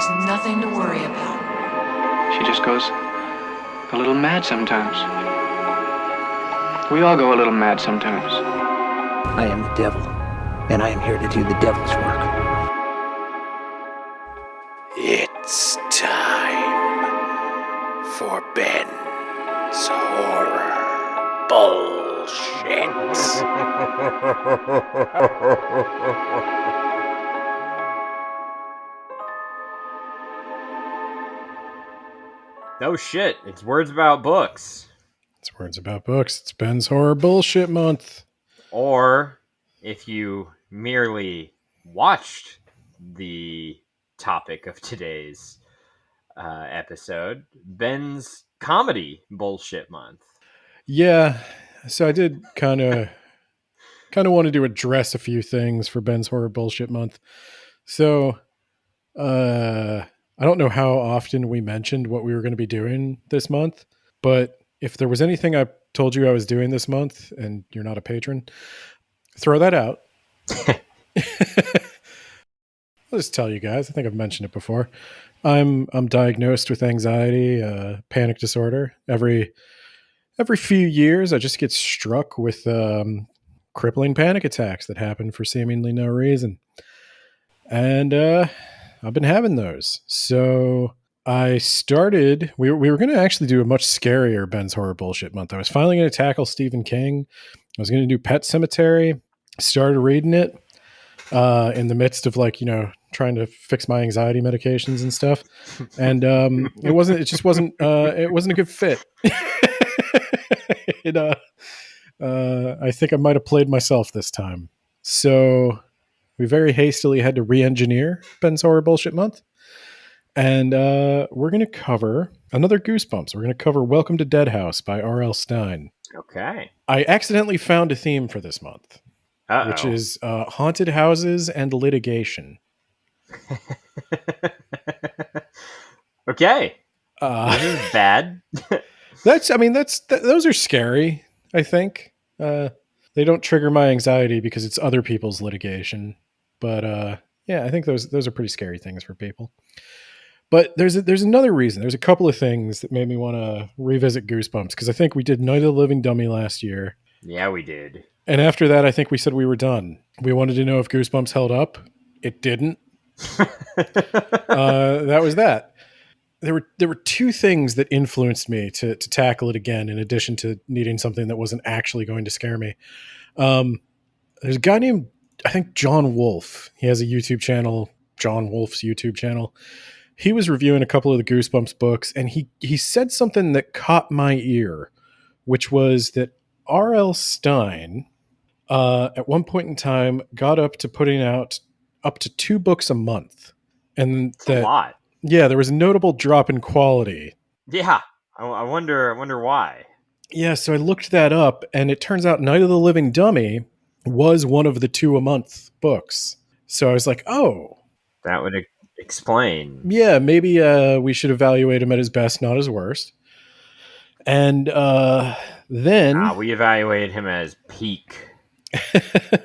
There's nothing to worry about. She just goes a little mad sometimes. We all go a little mad sometimes. I am the devil, and I am here to do the devil's work. It's time for Ben's Horror Bullshit. No shit, it's words about books. It's Words About Books. It's Ben's Horror Bullshit Month. Or if you merely watched the topic of today's episode, Ben's Comedy Bullshit Month. Yeah, so I did kind of wanted to address a few things for Ben's Horror Bullshit Month. So, I don't know how often we mentioned what we were going to be doing this month, but if there was anything I told you I was doing this month and you're not a patron, throw that out. I'll just tell you guys. I think I've mentioned it before. I'm diagnosed with anxiety, panic disorder. Every few years, I just get struck with crippling panic attacks that happen for seemingly no reason. And I've been having those. So I started, we were going to actually do a much scarier Ben's Horror Bullshit Month. I was finally going to tackle Stephen King. I was going to do Pet Sematary. Started reading it in the midst of trying to fix my anxiety medications and stuff. And it just wasn't a good fit. I think I might have played myself this time. So we very hastily had to re-engineer Ben's Horror Bullshit Month. And we're going to cover another Goosebumps. We're going to cover Welcome to Deadhouse by RL Stine. Okay. I accidentally found a theme for this month, which is haunted houses and litigation. Okay. This is bad. Those are scary, I think. They don't trigger my anxiety because it's other people's litigation. But yeah, I think those are pretty scary things for people. But there's another reason. There's a couple of things that made me want to revisit Goosebumps, because I think we did Night of the Living Dummy last year. Yeah, we did. And after that, I think we said we were done. We wanted to know if Goosebumps held up. It didn't. That was that. There were two things that influenced me to tackle it again, in addition to needing something that wasn't actually going to scare me. There's a guy named, I think, John Wolfe. He has a YouTube channel, John Wolfe's YouTube channel. He was reviewing a couple of the Goosebumps books, and he said something that caught my ear, which was that RL Stine, at one point in time, got up to putting out up to 2 books a month. And That's a lot. Yeah, there was a notable drop in quality. Yeah, I wonder why. Yeah, so I looked that up, and it turns out Night of the Living Dummy was one of the 2 a month books. So I was like, oh. That would explain. Yeah, maybe we should evaluate him at his best, not his worst. And then... we evaluated him as peak.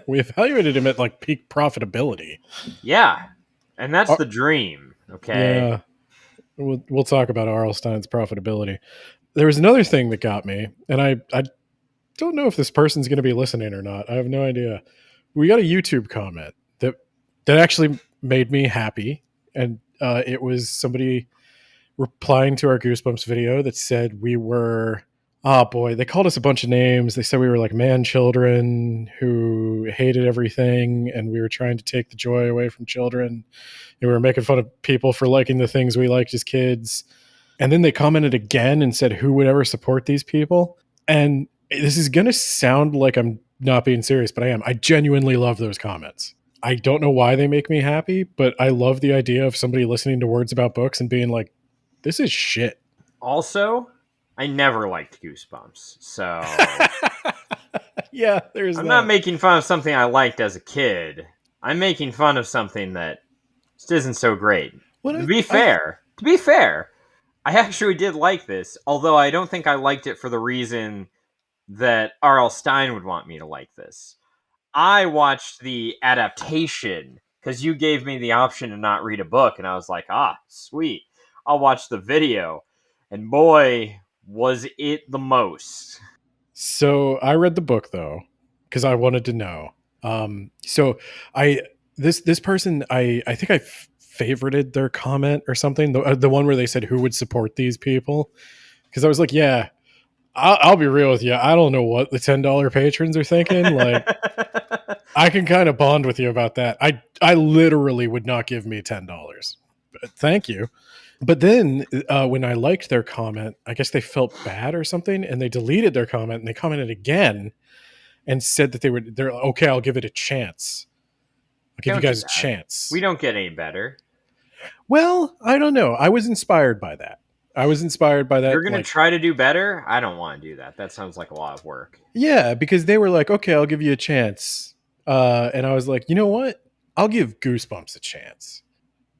We evaluated him at peak profitability. Yeah, and that's the dream, okay? Yeah, we'll talk about R.L. Stine's profitability. There was another thing that got me, and I don't know if this person's going to be listening or not. I have no idea. We got a YouTube comment that actually made me happy, and it was somebody replying to our Goosebumps video that said we were... Oh boy, they called us a bunch of names. They said we were like man children who hated everything, and we were trying to take the joy away from children. And we were making fun of people for liking the things we liked as kids. And then they commented again and said, who would ever support these people? And this is going to sound like I'm not being serious, but I am. I genuinely love those comments. I don't know why they make me happy, but I love the idea of somebody listening to Words About Books and being like, this is shit. Also, I never liked Goosebumps, so... Yeah, I'm not making fun of something I liked as a kid. I'm making fun of something that just isn't so great. To be fair, I actually did like this, although I don't think I liked it for the reason that R.L. Stine would want me to like this. I watched the adaptation because you gave me the option to not read a book, and I was like, sweet, I'll watch the video. And boy, was it the most. So I read the book though, because I wanted to know. So I this person I think I favorited their comment or something, the one where they said who would support these people, because I was like, yeah, I'll be real with you. I don't know what the $10 patrons are thinking. Like, I can kind of bond with you about that. I literally would not give me $10. But thank you. But then when I liked their comment, I guess they felt bad or something, and they deleted their comment and they commented again and said that they're okay. I'll give it a chance. I'll give you guys a chance. We don't get any better. Well, I don't know. I was inspired by that. You're going to try to do better? I don't want to do that. That sounds like a lot of work. Yeah, because they were like, okay, I'll give you a chance. And I was like, you know what? I'll give Goosebumps a chance.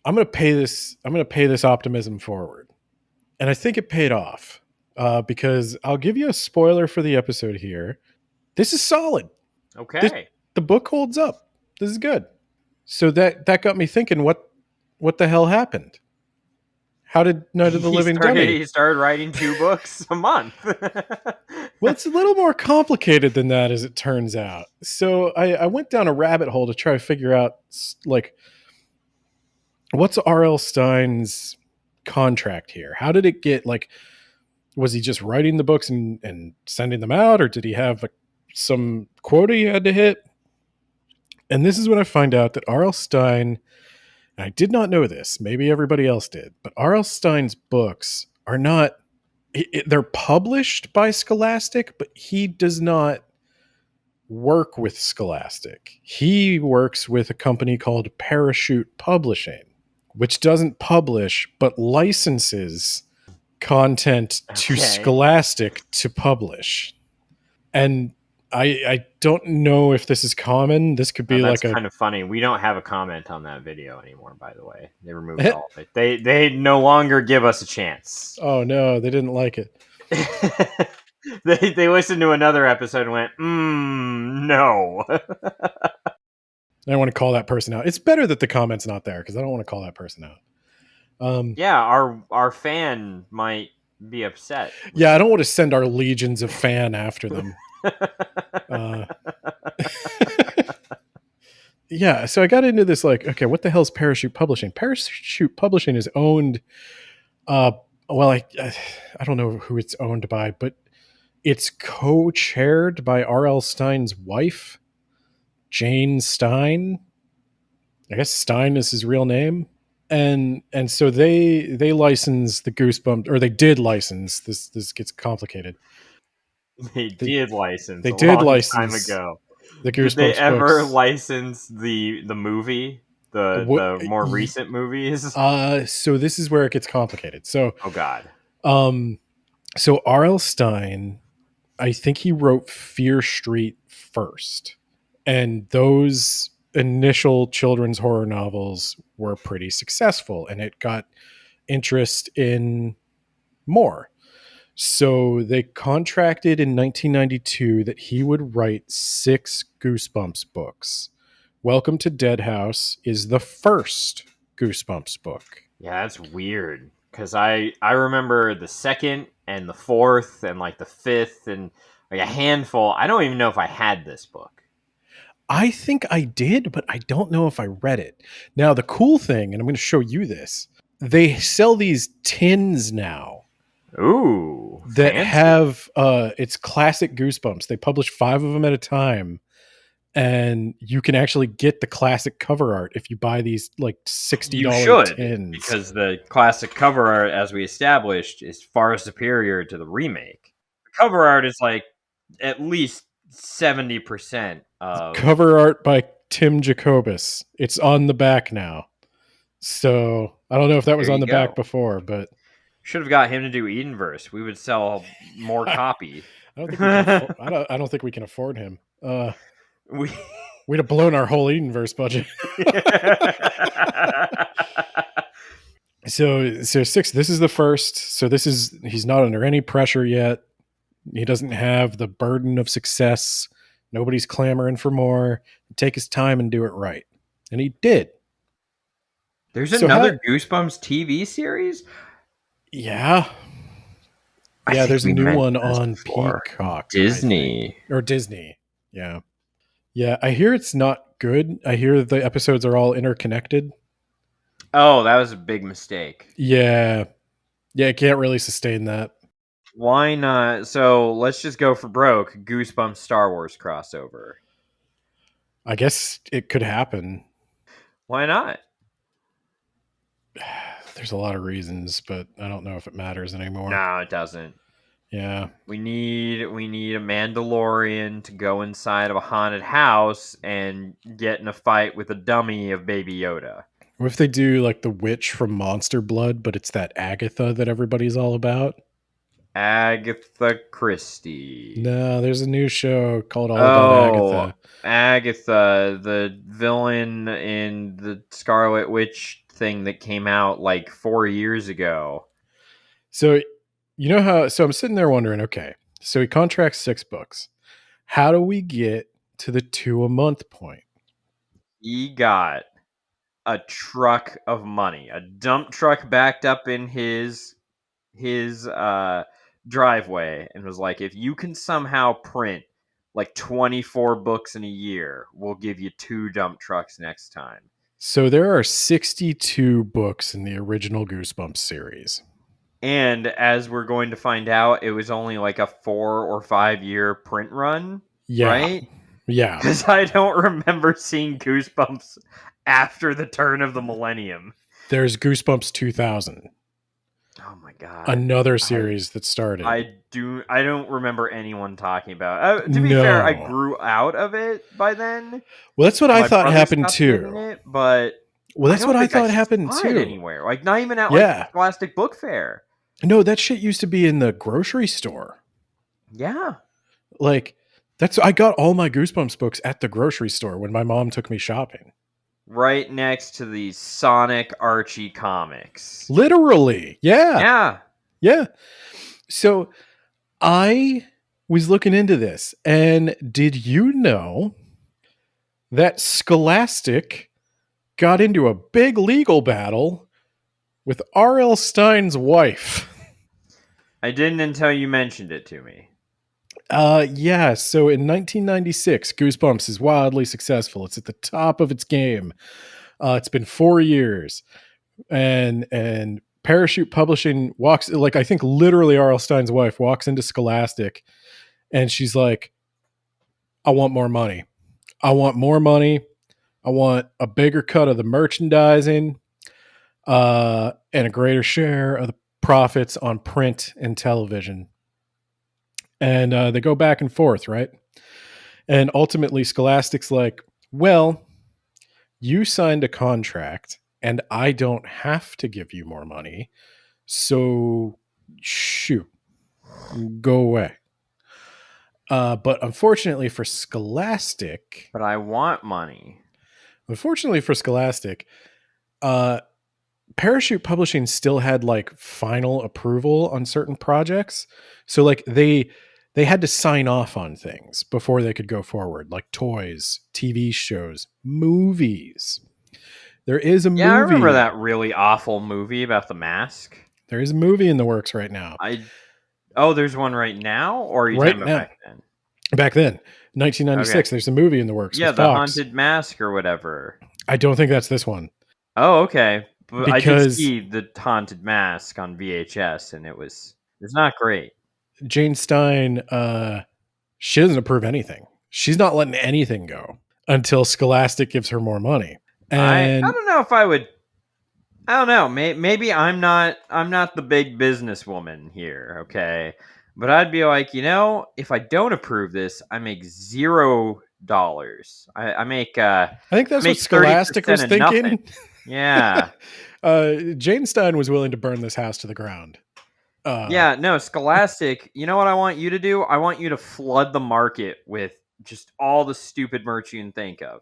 I'm going to pay this optimism forward. And I think it paid off because I'll give you a spoiler for the episode here. This is solid. Okay. The book holds up. This is good. So that got me thinking, what the hell happened? How did Night of the Living Dummy? He started writing 2 books a month. Well, it's a little more complicated than that, as it turns out. So I went down a rabbit hole to try to figure out, like, what's R.L. Stine's contract here? How did it get, like, was he just writing the books and sending them out, or did he have some quota he had to hit? And this is when I find out that R.L. Stine, and I did not know this, maybe everybody else did, but R.L. Stine's books are not, they're published by Scholastic, but he does not work with Scholastic. He works with a company called Parachute Publishing, which doesn't publish, but licenses content to Scholastic to publish. And I don't know if this is common. This could be that's kind of funny. We don't have a comment on that video anymore, by the way. They removed all of it. They no longer give us a chance. Oh no, they didn't like it. They listened to another episode and went, no. I want to call that person out. It's better that the comment's not there because I don't want to call that person out. Yeah, our fan might be upset. Yeah, I don't want to send our legions of fan after them. Yeah, so I got into this like, okay, what the hell is Parachute Publishing? Parachute Publishing is owned, well, I don't know who it's owned by, but it's co-chaired by R.L. Stine's wife, Jane Stine. I guess Stine is his real name. And so they license the Goosebumps, or they did license, this gets complicated. They did license time ago. The Goosebumps Did they ever books. license the movie? The more recent movies? So this is where it gets complicated. So oh god. So R.L. Stine, I think he wrote Fear Street first. And those initial children's horror novels were pretty successful, and it got interest in more. So they contracted in 1992 that he would write 6 Goosebumps books. Welcome to Deadhouse is the first Goosebumps book. Yeah, that's weird. Because I remember the 2nd and the 4th and like the 5th and like a handful. I don't even know if I had this book. I think I did, but I don't know if I read it. Now, the cool thing, and I'm going to show you this, they sell these tins now. Ooh, that fancy. have it's classic Goosebumps. They publish 5 of them at a time, and you can actually get the classic cover art if you buy these like $60 tins. Because the classic cover art, as we established, is far superior to the remake. The cover art is like at least 70% of cover art by Tim Jacobus. It's on the back now, so I don't know if that was on the back before, but should have got him to do Edenverse. We would sell more copy. I don't think we can afford him. We'd have blown our whole Edenverse budget. So 6. This is the first. So he's not under any pressure yet. He doesn't have the burden of success. Nobody's clamoring for more. Take his time and do it right. And he did. There's So another Goosebumps TV series? Yeah. I Yeah, think there's a we new mentioned one this on before. Peacock. Disney. Or Disney. Yeah. Yeah, I hear it's not good. I hear the episodes are all interconnected. Oh, that was a big mistake. Yeah. Yeah, I can't really sustain that. Why not? So let's just go for broke. Goosebumps Star Wars crossover. I guess it could happen. Why not? There's a lot of reasons, but I don't know if it matters anymore. No, it doesn't. Yeah. We need a Mandalorian to go inside of a haunted house and get in a fight with a dummy of Baby Yoda. What if they do like the witch from Monster Blood, but it's that Agatha that everybody's all about? Agatha Christie. No, there's a new show called All About Agatha. Agatha, the villain in the Scarlet Witch thing that came out like 4 years ago. So, you know how? So I'm sitting there wondering, okay, so he contracts 6 books. How do we get to the 2 a month point? He got a truck of money, a dump truck backed up in his driveway, and was like, if you can somehow print like 24 books in a year, we'll give you 2 dump trucks next time. So there are 62 books in the original Goosebumps series. And as we're going to find out, it was only like a 4 or 5 year print run. Yeah. Right? Yeah. Because I don't remember seeing Goosebumps after the turn of the millennium. There's Goosebumps 2000. Oh my god! Another series that started. I don't remember anyone talking about it. To be fair, I grew out of it by then. Well, that's what I thought brother happened stopped too. getting it, but Well, that's what I thought happened saw it too. anywhere, like not even at like Scholastic Book Fair. No, that shit used to be in the grocery store. Yeah. Like I got all my Goosebumps books at the grocery store when my mom took me shopping. Right next to the Sonic Archie comics. Literally. Yeah. Yeah. Yeah. So I was looking into this, and did you know that Scholastic got into a big legal battle with RL Stine's wife? I didn't until you mentioned it to me. Yeah. So in 1996, Goosebumps is wildly successful. It's at the top of its game. It's been 4 years, and Parachute Publishing walks, like, I think literally R.L. Stine's wife walks into Scholastic, and she's like, "I want more money. I want more money. I want a bigger cut of the merchandising, and a greater share of the profits on print and television." And they go back and forth, right? And ultimately, Scholastic's like, well, you signed a contract, and I don't have to give you more money. So, shoot, go away. But unfortunately for Scholastic... But I want money. Unfortunately for Scholastic, Parachute Publishing still had like final approval on certain projects. So like they had to sign off on things before they could go forward, like toys, TV shows, movies. There is a movie. I remember that really awful movie about the mask. There is a movie in the works right now. There's one right now? Or are you right talking now. about back then? Back then, 1996, okay. There's a movie in the works. Yeah, with the Fox. Haunted Mask or whatever. I don't think that's this one. Oh, okay. But because I did see the Haunted Mask on VHS, and it's not great. Jane Stine, she doesn't approve anything. She's not letting anything go until Scholastic gives her more money. And I don't know if I would. I don't know. Maybe I'm not the big businesswoman here. Okay, but I'd be like, if I don't approve this, I make $0. I make. I think that's what Scholastic was thinking. Yeah. Jane Stine was willing to burn this house to the ground. Scholastic, you know what I want you to do? I want you to flood the market with just all the stupid merch you can think of.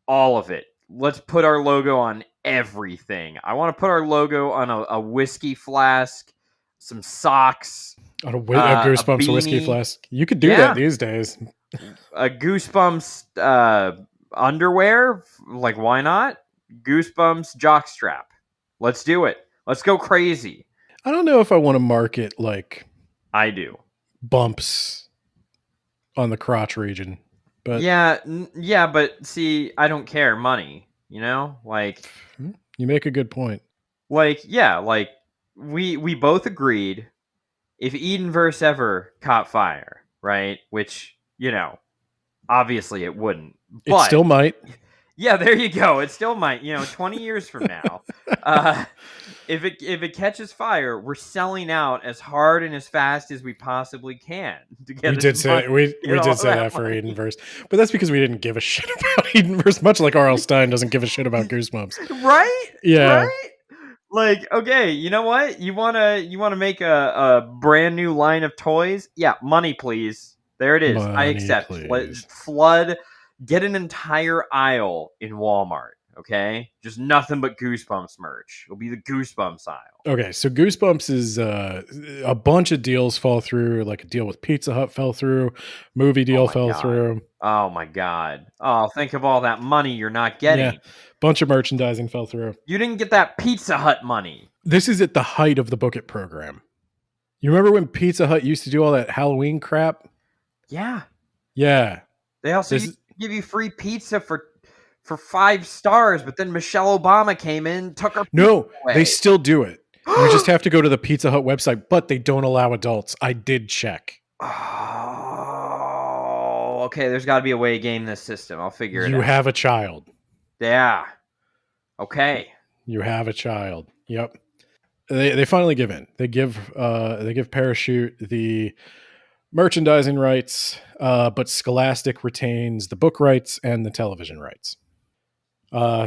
All of it. Let's put our logo on everything. I want to put our logo on a whiskey flask, some socks. On a Goosebumps whiskey flask. You could do that these days. A Goosebumps underwear, like why not? Goosebumps jockstrap. Let's do it. Let's go crazy. I don't know if I want to market like I do. bumps on the crotch region, but Yeah, but see, I don't care. Money, you know, like you make a good point. yeah, like we both agreed if Edenverse ever caught fire, right? Which obviously it wouldn't. It still might. Yeah, there you go. It still might. 20 years from now, if it catches fire, we're selling out as hard and as fast as we possibly can to get. We did say that for Edenverse, but that's because we didn't give a shit about Edenverse. Much like R.L. Stine doesn't give a shit about Goosebumps, right? Yeah. Right? Like, okay, you know what? You wanna make a brand new line of toys? Yeah, money, please. There it is. I Money, accept. please. Flood. Get an entire aisle in Walmart. Okay, just nothing but Goosebumps merch. It'll be the Goosebumps aisle. Okay, so Goosebumps is a bunch of deals fall through. Like a deal with Pizza Hut fell through, movie deal fell through. Oh my god! Oh, think of all that money you're not getting. Yeah, bunch of merchandising fell through. You didn't get that Pizza Hut money. This is at the height of the Book It program. You remember when Pizza Hut used to do all that Halloween crap? Yeah. Yeah. They also give you free pizza for 5 stars, but then Michelle Obama came in, took her. No, away. They still do it. You just have to go to the Pizza Hut website, but they don't allow adults. I did check. Oh, okay. There's got to be a way to game this system. I'll figure it out. You have a child. Yeah. Okay. You have a child. Yep. They finally give in. They give Parachute the merchandising rights, but Scholastic retains the book rights and the television rights.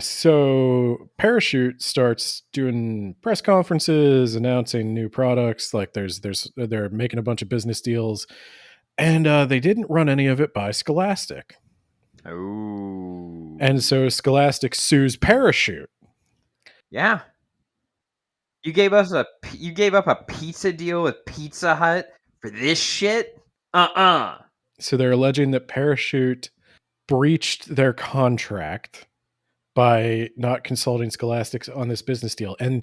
So Parachute starts doing press conferences, announcing new products. Like they're making a bunch of business deals, and they didn't run any of it by Scholastic. Ooh. And so Scholastic sues Parachute. Yeah. You gave up a pizza deal with Pizza Hut for this shit? So they're alleging that Parachute breached their contract by not consulting Scholastic on this business deal. And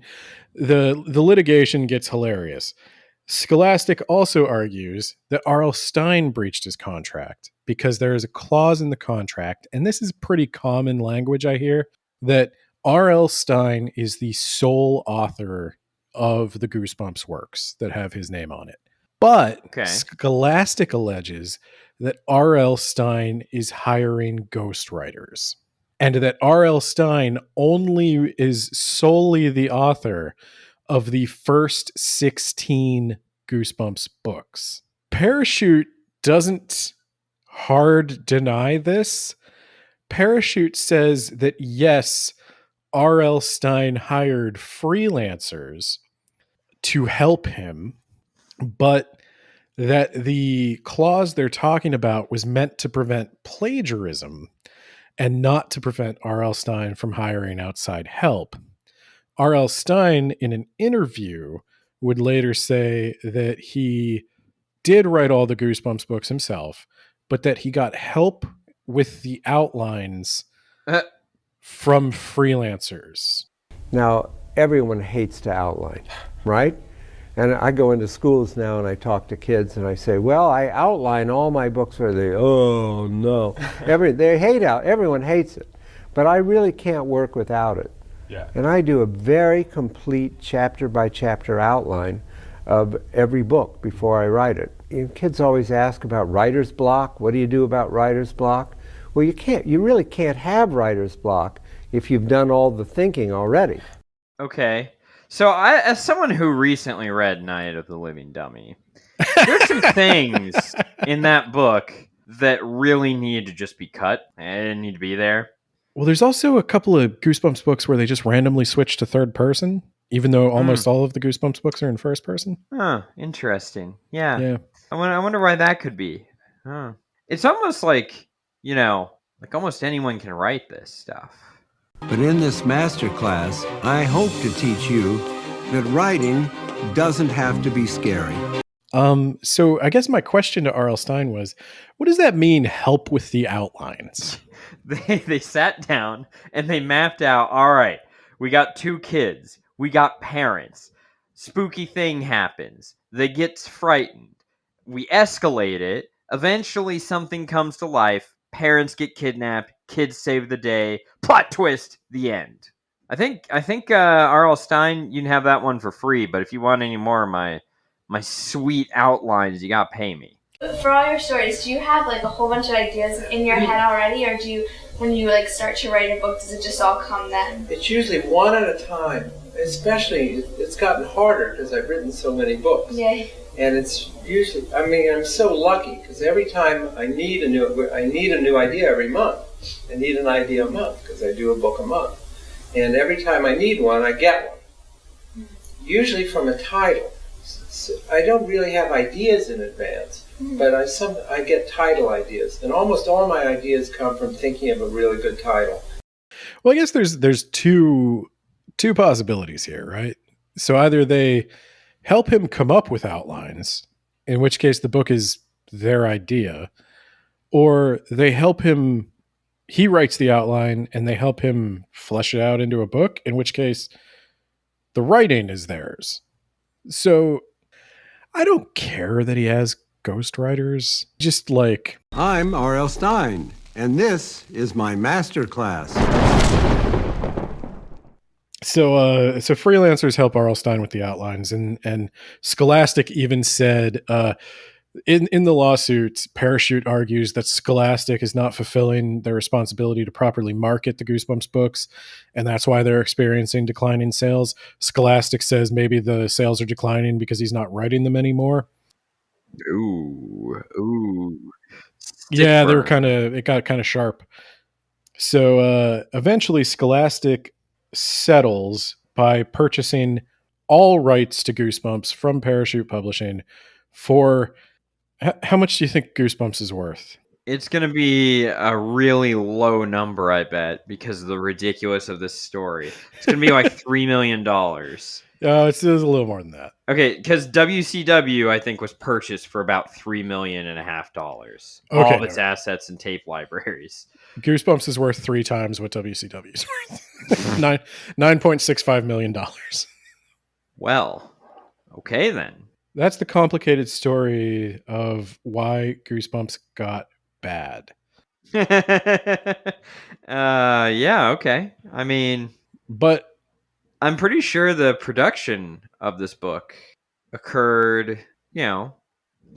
the litigation gets hilarious. Scholastic also argues that R.L. Stine breached his contract because there is a clause in the contract, and this is pretty common language I hear, that R.L. Stine is the sole author of the Goosebumps works that have his name on it. But Scholastic alleges that R.L. Stine is hiring ghostwriters, and that R.L. Stine only is solely the author of the first 16 Goosebumps books. Parachute doesn't hard deny this. Parachute says that yes, R.L. Stine hired freelancers to help him, but that the clause they're talking about was meant to prevent plagiarism and not to prevent R.L. Stine from hiring outside help. R.L. Stine, in an interview, would later say that he did write all the Goosebumps books himself, but that he got help with the outlines from freelancers. Now, everyone hates to outline, right? And I go into schools now and I talk to kids and I say, well, I outline all my books for the, oh no. Everyone hates it. But I really can't work without it. Yeah. And I do a very complete chapter by chapter outline of every book before I write it. And kids always ask about writer's block. What do you do about writer's block? Well, you really can't have writer's block if you've done all the thinking already. Okay. So as someone who recently read Night of the Living Dummy, there's some things in that book that really need to just be cut. They didn't need to be there. Well, there's also a couple of Goosebumps books where they just randomly switch to third person, even though almost all of the Goosebumps books are in first person. Huh, interesting. Yeah. I wonder why that could be. Huh. It's almost like, like almost anyone can write this stuff. But in this masterclass, I hope to teach you that writing doesn't have to be scary. So I guess my question to R.L. Stine was, what does that mean, help with the outlines? they sat down and they mapped out, all right, we got 2 kids, we got parents, spooky thing happens, they get frightened, we escalate it, eventually something comes to life, parents get kidnapped, kids save the day, plot twist, the end. I think RL Stine, you can have that one for free, but if you want any more of my sweet outlines, you gotta pay me. For all your stories, do you have like a whole bunch of ideas in your head already, or do you, when you like start to write a book, does it just all come then? It's usually one at a time. Especially, it's gotten harder because I've written so many books. Yeah. And it's usually, I mean, I'm so lucky because every time I need a new idea every month. I need an idea a month because I do a book a month. And every time I need one, I get one. Usually from a title. So I don't really have ideas in advance, but I get title ideas. And almost all my ideas come from thinking of a really good title. Well, I guess there's two possibilities here, right? So either they help him come up with outlines, in which case the book is their idea, or they help him, he writes the outline and they help him flesh it out into a book, in which case the writing is theirs. So I don't care that he has ghostwriters. Just like, I'm RL Stine, and this is my master class. so freelancers help R.L. Stine with the outlines, and Scholastic even said in the lawsuit, Parachute argues that Scholastic is not fulfilling their responsibility to properly market the Goosebumps books, and that's why they're experiencing declining sales. Scholastic says maybe the sales are declining because he's not writing them anymore. Ooh. Yeah, they were it got kind of sharp. So eventually Scholastic settles by purchasing all rights to Goosebumps from Parachute Publishing for how much do you think Goosebumps is worth? It's going to be a really low number, I bet, because of the ridiculous of this story. It's going to be like $3 million. It's a little more than that. Okay, because WCW, I think, was purchased for about $3.5 million. Okay, all of its assets and tape libraries. Goosebumps is worth 3 times what WCW is worth. $9.65 million. Well, okay then. That's the complicated story of why Goosebumps got bad. Yeah, okay. I mean, but I'm pretty sure the production of this book occurred,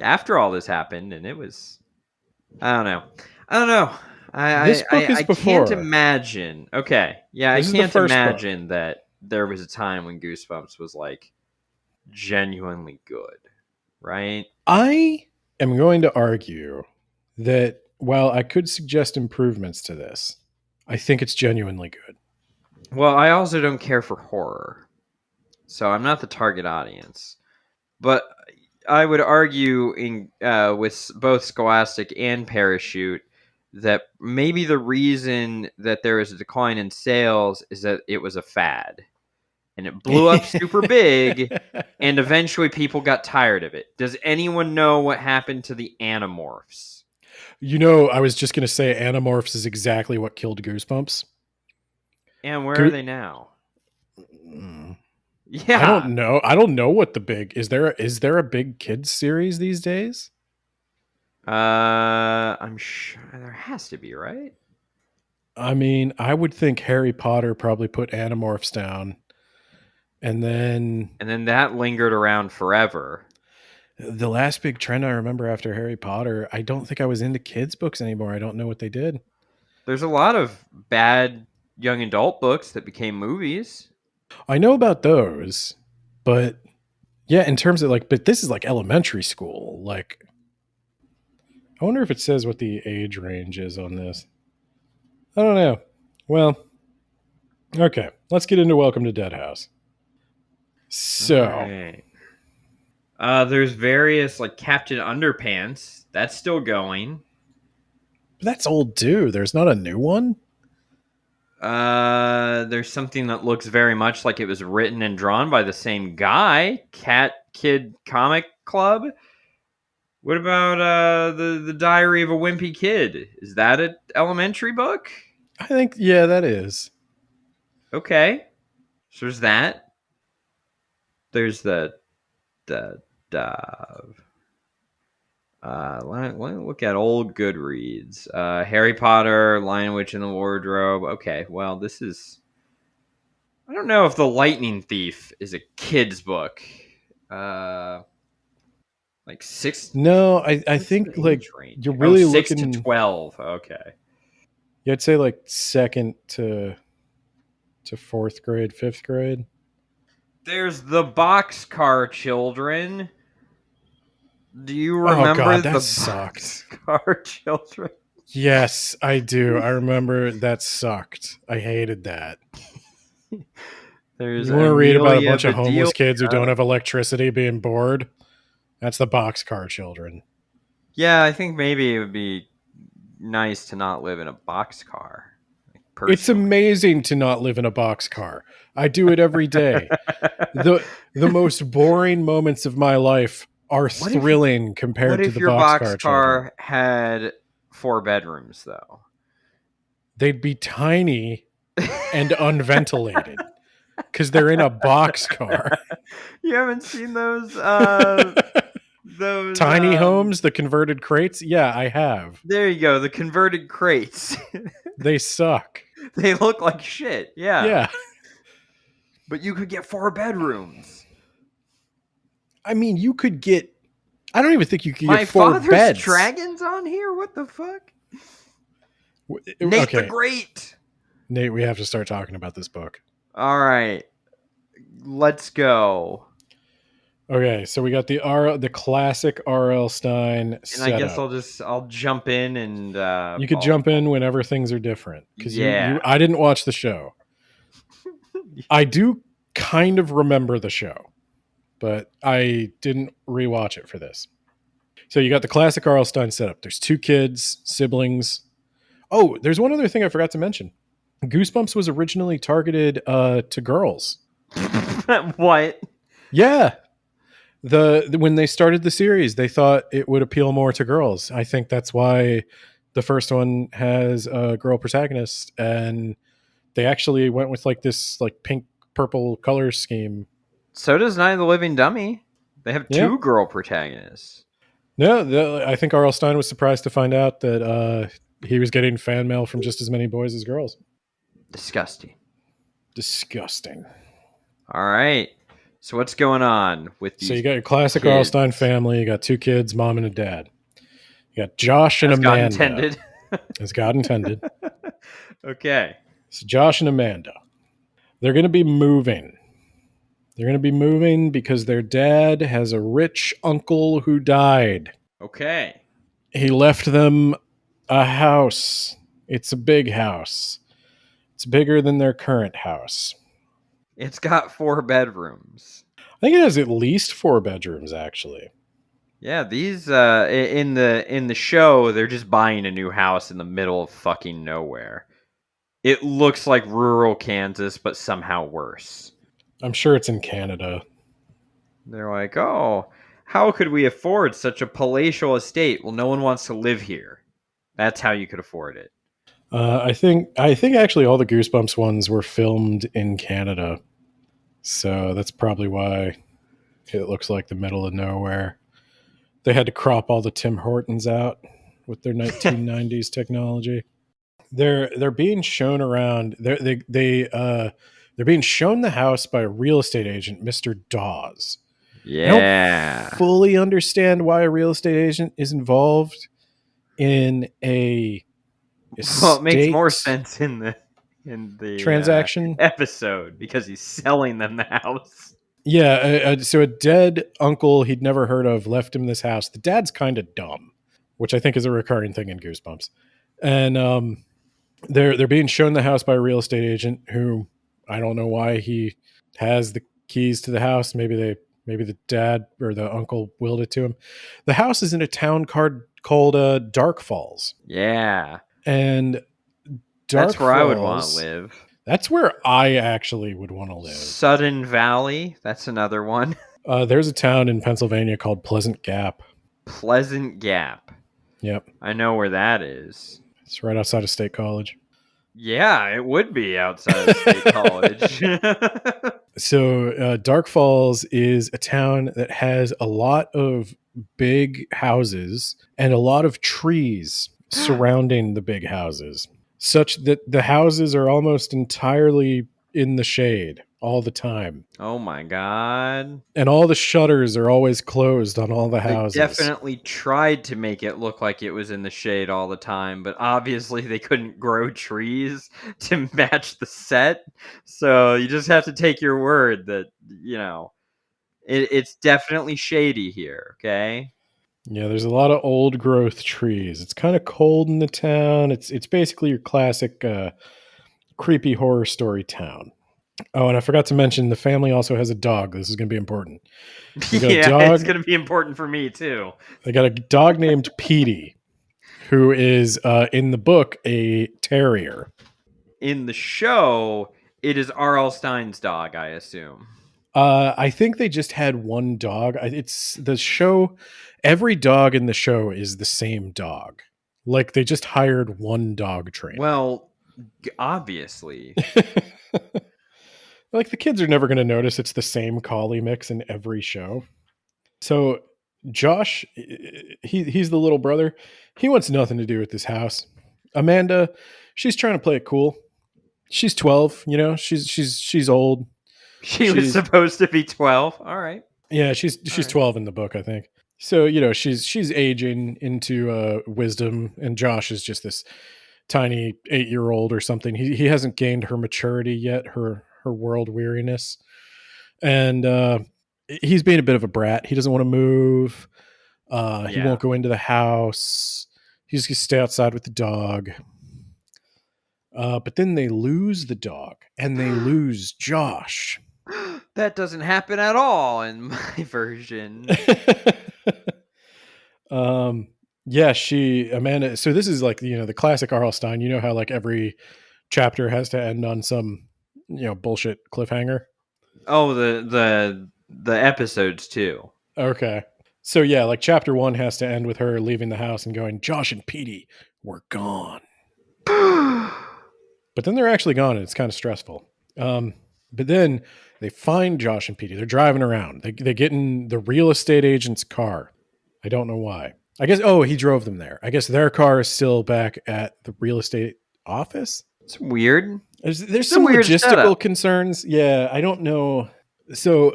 after all this happened, and it was, I don't know. This book is before. Can't imagine. Okay, yeah, I can't imagine that there was a time when Goosebumps was like genuinely good, right? I am going to argue that while I could suggest improvements to this, I think it's genuinely good. Well, I also don't care for horror, so I'm not the target audience. But I would argue with both Scholastic and Parachute that maybe the reason that there is a decline in sales is that it was a fad. And it blew up super big, and eventually people got tired of it. Does anyone know what happened to the Animorphs? I was just going to say Animorphs is exactly what killed Goosebumps. And where are they now? Yeah. I don't know. I don't know what the big... Is there a big kids series these days? I'm sure there has to be, right? I mean, I would think Harry Potter probably put Animorphs down. And then that lingered around forever. The last big trend I remember after Harry Potter, I don't think I was into kids' books anymore. I don't know what they did. There's a lot of bad young adult books that became movies. I know about those, but yeah, in terms of but this is like elementary school. Like, I wonder if it says what the age range is on this. I don't know. Well, okay, let's get into Welcome to Deadhouse. So, right. There's various Captain Underpants. That's still going. That's old too. There's not a new one. There's something that looks very much like it was written and drawn by the same guy. Cat Kid Comic Club. What about the Diary of a Wimpy Kid? Is that an elementary book? I think, yeah, that is. Okay. So there's that. There's the let me look at old Goodreads. Harry Potter, Lion, Witch, and the Wardrobe. Okay, well, this is. I don't know if The Lightning Thief is a kid's book. Like 6. No, I What's think the like age range? you're really 6 looking to 12. Okay. Yeah, I'd say like second to fourth grade, fifth grade. There's the Boxcar Children. Do you Oh remember god, that the sucked. Boxcar Children? Yes, I do. I remember that sucked. I hated that. There's You want to read about a Amelia bunch of homeless Bedelia. kids who don't have electricity being bored? That's the Boxcar Children. Yeah, I think maybe it would be nice to not live in a boxcar. It's amazing to not live in a boxcar. I do it every day. the most boring moments of my life are thrilling compared to the Boxcar Children. Boxcar had 4 bedrooms, though? They'd be tiny and unventilated because they're in a boxcar. You haven't seen those? Those tiny homes, the converted crates? Yeah, I have. There you go, the converted crates. They suck. They look like shit. Yeah. Yeah. But you could get 4 bedrooms. I mean, you could get. I don't even think you could My get 4 Father's beds. Dragons on here? What the fuck? Nate Okay. the Great. Nate, we have to start talking about this book. All right. Let's go. Okay, so we got the classic RL Stine setup. And I guess I'll jump in and you could jump in whenever things are different because I didn't watch the show. I do kind of remember the show, but I didn't rewatch it for this. So you got the classic RL Stine setup. There's 2 kids, siblings. Oh, there's one other thing I forgot to mention. Goosebumps was originally targeted to girls. What? Yeah. When they started the series, they thought it would appeal more to girls. I think that's why the first one has a girl protagonist, and they actually went with like this like pink purple color scheme. So does Night of the Living Dummy. They have 2 girl protagonists. No, I think R.L. Stine was surprised to find out that he was getting fan mail from just as many boys as girls. Disgusting. All right. So what's going on with these? So you got your classic R.L. Stine family. You got 2 kids, mom and a dad. You got Josh and Amanda. God intended. As God intended. Okay. So Josh and Amanda. They're going to be moving. They're going to be moving because their dad has a rich uncle who died. Okay. He left them a house. It's a big house. It's bigger than their current house. It's got 4 bedrooms. I think it has at least 4 bedrooms, actually. Yeah, these in the show, they're just buying a new house in the middle of fucking nowhere. It looks like rural Kansas, but somehow worse. I'm sure it's in Canada. They're like, oh, how could we afford such a palatial estate? Well, no one wants to live here. That's how you could afford it. I think actually all the Goosebumps ones were filmed in Canada. So that's probably why it looks like the middle of nowhere. They had to crop all the Tim Hortons out with their 1990s technology. They're being shown around. They're being shown the house by a real estate agent, Mr. Dawes. Yeah. I don't fully understand why a real estate agent is involved in a well, it makes more sense in the transaction episode because he's selling them the house. Yeah, so a dead uncle he'd never heard of left him this house. The dad's kind of dumb, which I think is a recurring thing in Goosebumps. And they're being shown the house by a real estate agent who I don't know why he has the keys to the house. Maybe the dad or the uncle willed it to him. The house is in a town called Dark Falls. Yeah. And that's where I would want to live. That's where I actually would want to live. Sudden Valley. That's another one. There's a town in Pennsylvania called Pleasant Gap. Pleasant Gap. Yep. I know where that is. It's right outside of State College. Yeah, it would be outside of State College. So Dark Falls is a town that has a lot of big houses and a lot of trees surrounding the big houses, such that the houses are almost entirely in the shade all the time. Oh my god. And all the shutters are always closed on all the They houses. definitely tried to make it look like it was in the shade all the time, but obviously they couldn't grow trees to match the set. So you just have to take your word that, it's definitely shady here, okay? Yeah, there's a lot of old growth trees. It's kind of cold in the town. It's basically your classic creepy horror story town. Oh, and I forgot to mention the family also has a dog. This is going to be important. They got a Yeah, dog. it's going to be important for me too. They got a dog named Petey, who is in the book a terrier. In the show, it is RL Stine's dog, I assume. I think they just had one dog. It's the show. Every dog in the show is the same dog. Like they just hired one dog trainer. Well, obviously. Like the kids are never going to notice it's the same collie mix in every show. So Josh, he's the little brother. He wants nothing to do with this house. Amanda, she's trying to play it cool. She's 12, she's old. She was supposed to be 12. All right. Yeah, she's 12 in the book, I think. So, she's aging into wisdom, and Josh is just this tiny 8-year-old or something. He hasn't gained her maturity yet, her world weariness. And he's being a bit of a brat. He doesn't want to move. He won't go into the house. He's going to stay outside with the dog. But then they lose the dog, and they lose Josh. That doesn't happen at all in my version. Amanda. So this is like, the classic R.L. Stine. You know how like every chapter has to end on some, bullshit cliffhanger. Oh, the episodes too. Okay. So yeah, like chapter 1 has to end with her leaving the house and going, Josh and Petey were gone. But then they're actually gone, and it's kind of stressful. But then they find Josh and Petey. They're driving around. They get in the real estate agent's car. I don't know why. I guess, he drove them there. I guess their car is still back at the real estate office. It's weird. There's some weird logistical setup. concerns. Yeah, I don't know. So,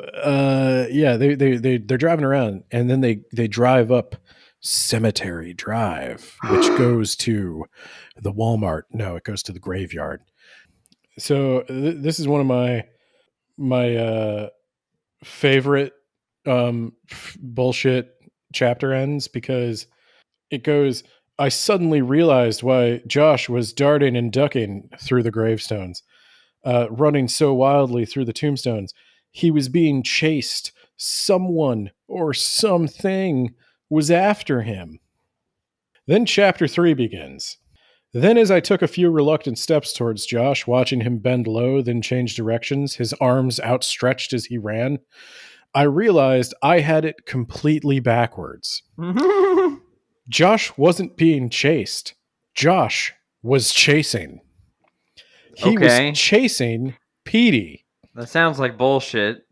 they're driving around, and then they drive up Cemetery Drive, which goes to the Walmart. No, it goes to the graveyard. So this is one of my favorite bullshit chapter ends, because it goes, I suddenly realized why Josh was darting and ducking through the gravestones, running so wildly through the tombstones. He was being chased. Someone or something was after him. Then chapter 3 begins. Then as I took a few reluctant steps towards Josh, watching him bend low, then change directions, his arms outstretched as he ran, I realized I had it completely backwards. Josh wasn't being chased. Josh was chasing. He was chasing Petey. That sounds like bullshit.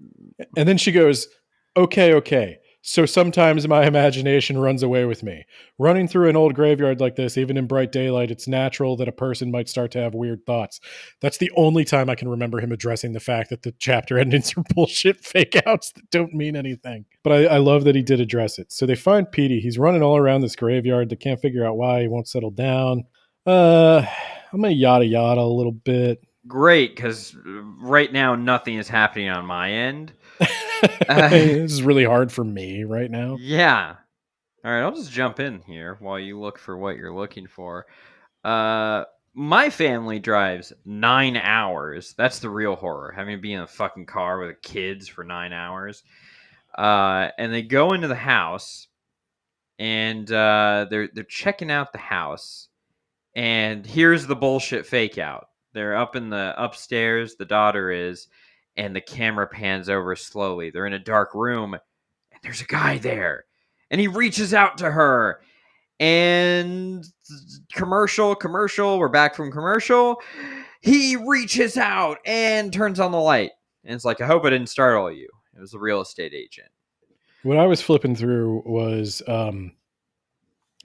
And then she goes, okay. So sometimes my imagination runs away with me. Running through an old graveyard like this, even in bright daylight, it's natural that a person might start to have weird thoughts. That's the only time I can remember him addressing the fact that the chapter endings are bullshit fake outs that don't mean anything. But I love that he did address it. So they find Petey. He's running all around this graveyard. They can't figure out why he won't settle down. I'm going to yada a little bit. Great, because right now nothing is happening on my end. This is really hard for me right now. Yeah. All right, I'll just jump in here while you look for what you're looking for. My family drives 9 hours. That's the real horror, having to be in a fucking car with kids for 9 hours. And they go into the house, and they're checking out the house. And here's the bullshit fake out. They're up in the upstairs, the daughter is, and the camera pans over slowly. They're in a dark room, and there's a guy there. And he reaches out to her. And commercial, we're back from commercial. He reaches out and turns on the light. And it's like, I hope I didn't startle you. It was a real estate agent. What I was flipping through was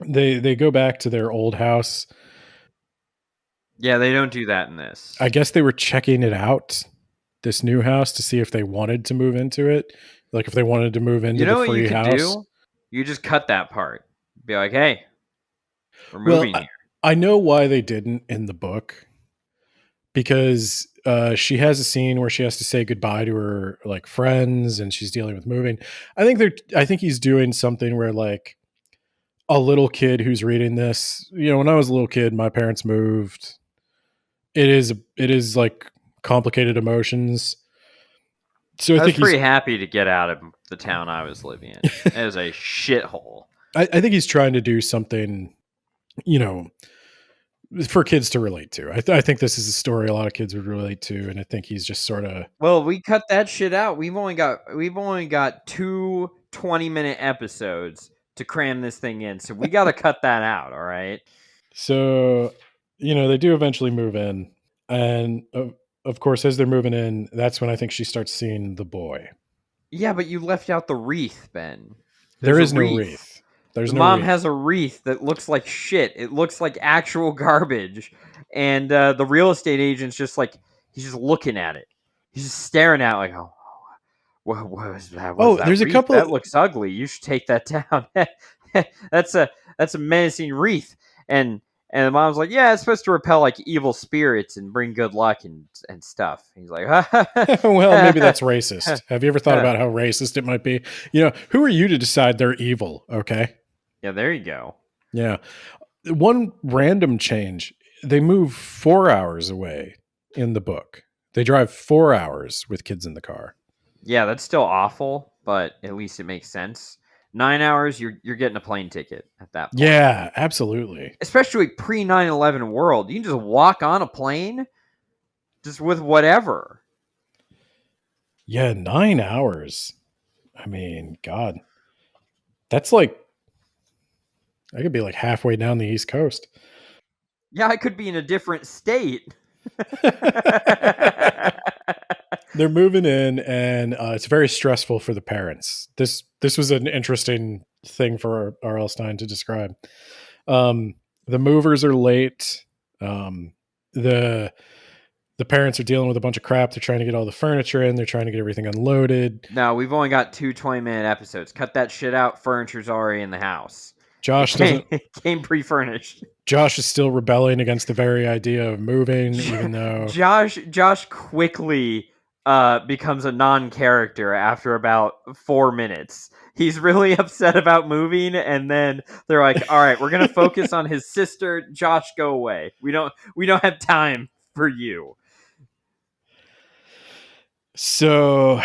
they go back to their old house. Yeah, they don't do that in this. I guess they were checking it out, this new house, to see if they wanted to move into it. Like if they wanted to move into the free house. You just cut that part. Be like, hey, we're moving here. I know why they didn't in the book. Because she has a scene where she has to say goodbye to her like friends, and she's dealing with moving. I think he's doing something where like a little kid who's reading this, when I was a little kid, my parents moved. It is like complicated emotions. So I was pretty happy to get out of the town I was living in. It was a shithole. I think he's trying to do something, for kids to relate to. I think this is a story a lot of kids would relate to, and I think he's just sort of. Well, we cut that shit out. We've only got 2 20-minute episodes to cram this thing in, so we got to cut that out. All right. So, they do eventually move in, and of course, as they're moving in, that's when I think she starts seeing the boy. Yeah, but you left out the wreath, Ben. There is no wreath. The mom has a wreath that looks like shit. It looks like actual garbage. And the real estate agent's just like, he's just looking at it. He's just staring at it like, oh, what was that? There's wreath? A couple. That looks ugly. You should take that down. That's a menacing wreath. And the mom's like, yeah, it's supposed to repel like evil spirits and bring good luck and stuff. He's like, well, maybe that's racist. Have you ever thought about how racist it might be? Who are you to decide they're evil? Okay. Yeah, there you go. Yeah. One random change. They move 4 hours away in the book. They drive 4 hours with kids in the car. Yeah, that's still awful, but at least it makes sense. 9 hours, you're getting a plane ticket at that point. Yeah, absolutely. Especially pre 9/11 world. You can just walk on a plane just with whatever. Yeah, 9 hours. I mean, God. That's like, I could be like halfway down the East Coast. Yeah, I could be in a different state. They're moving in, and it's very stressful for the parents. This was an interesting thing for RL Stine to describe. The movers are late. The parents are dealing with a bunch of crap. They're trying to get all the furniture in. They're trying to get everything unloaded. No, we've only got 2 20-minute episodes. Cut that shit out. Furniture's already in the house. It came pre-furnished. Josh is still rebelling against the very idea of moving, even though Josh quickly becomes a non-character after about 4 minutes. He's really upset about moving, and then they're like, "All right, we're gonna focus on his sister. Josh, go away. We don't have time for you." So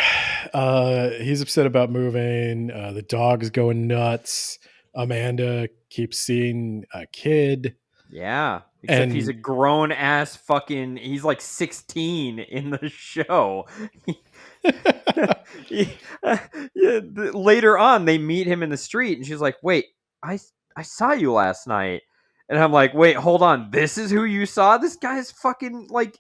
he's upset about moving. The dog's going nuts. Amanda keeps seeing a kid. Yeah. Except he's a grown ass fucking, he's like 16 in the show. Later on, they meet him in the street and she's like, wait, I saw you last night. And I'm like, wait, hold on. This is who you saw? This guy is fucking like,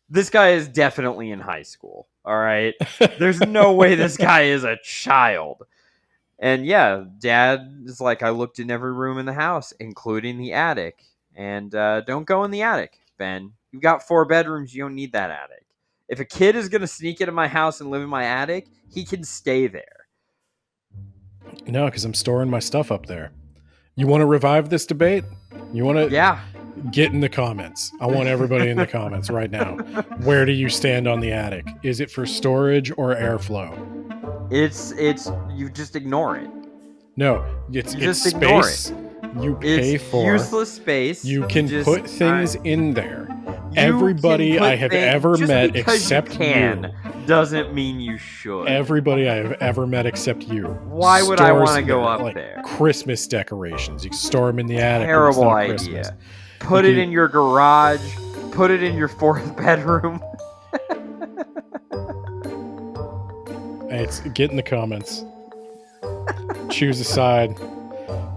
this guy is definitely in high school. All right. There's no way this guy is a child. And yeah, Dad is like, I looked in every room in the house, including the attic. And don't go in the attic, Ben. You've got 4 bedrooms. You don't need that attic. If a kid is going to sneak into my house and live in my attic, he can stay there. No, because I'm storing my stuff up there. You want to revive this debate? You want to? Yeah. Get in the comments. I want everybody in the comments right now. Where do you stand on the attic? Is it for storage or airflow? It's you just ignore it. No, it's just space. Ignore it. You pay for useless space. You can put things in there. Everybody I have ever met except you doesn't mean you should. Everybody I have ever met except you. Why would I want to go up there? Christmas decorations. You can store them in the attic. Terrible idea. Put it in your garage. Put it in your 4th bedroom. Get in the comments. Choose a side.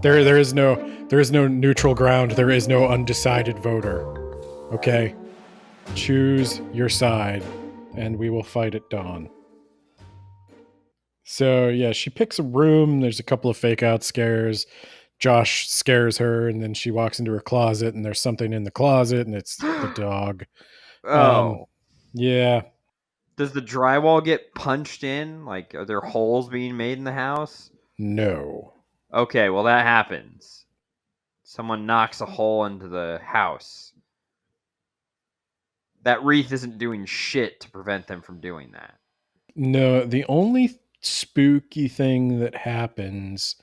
There is no neutral ground. There is no undecided voter. Okay? Choose your side, and we will fight at dawn. So yeah, she picks a room. There's a couple of fake out scares. Josh scares her, and then she walks into her closet, and there's something in the closet, and it's the dog. Oh. Yeah. Does the drywall get punched in? Like, are there holes being made in the house? No. Okay, well, that happens. Someone knocks a hole into the house. That wreath isn't doing shit to prevent them from doing that. No, the only spooky thing that happens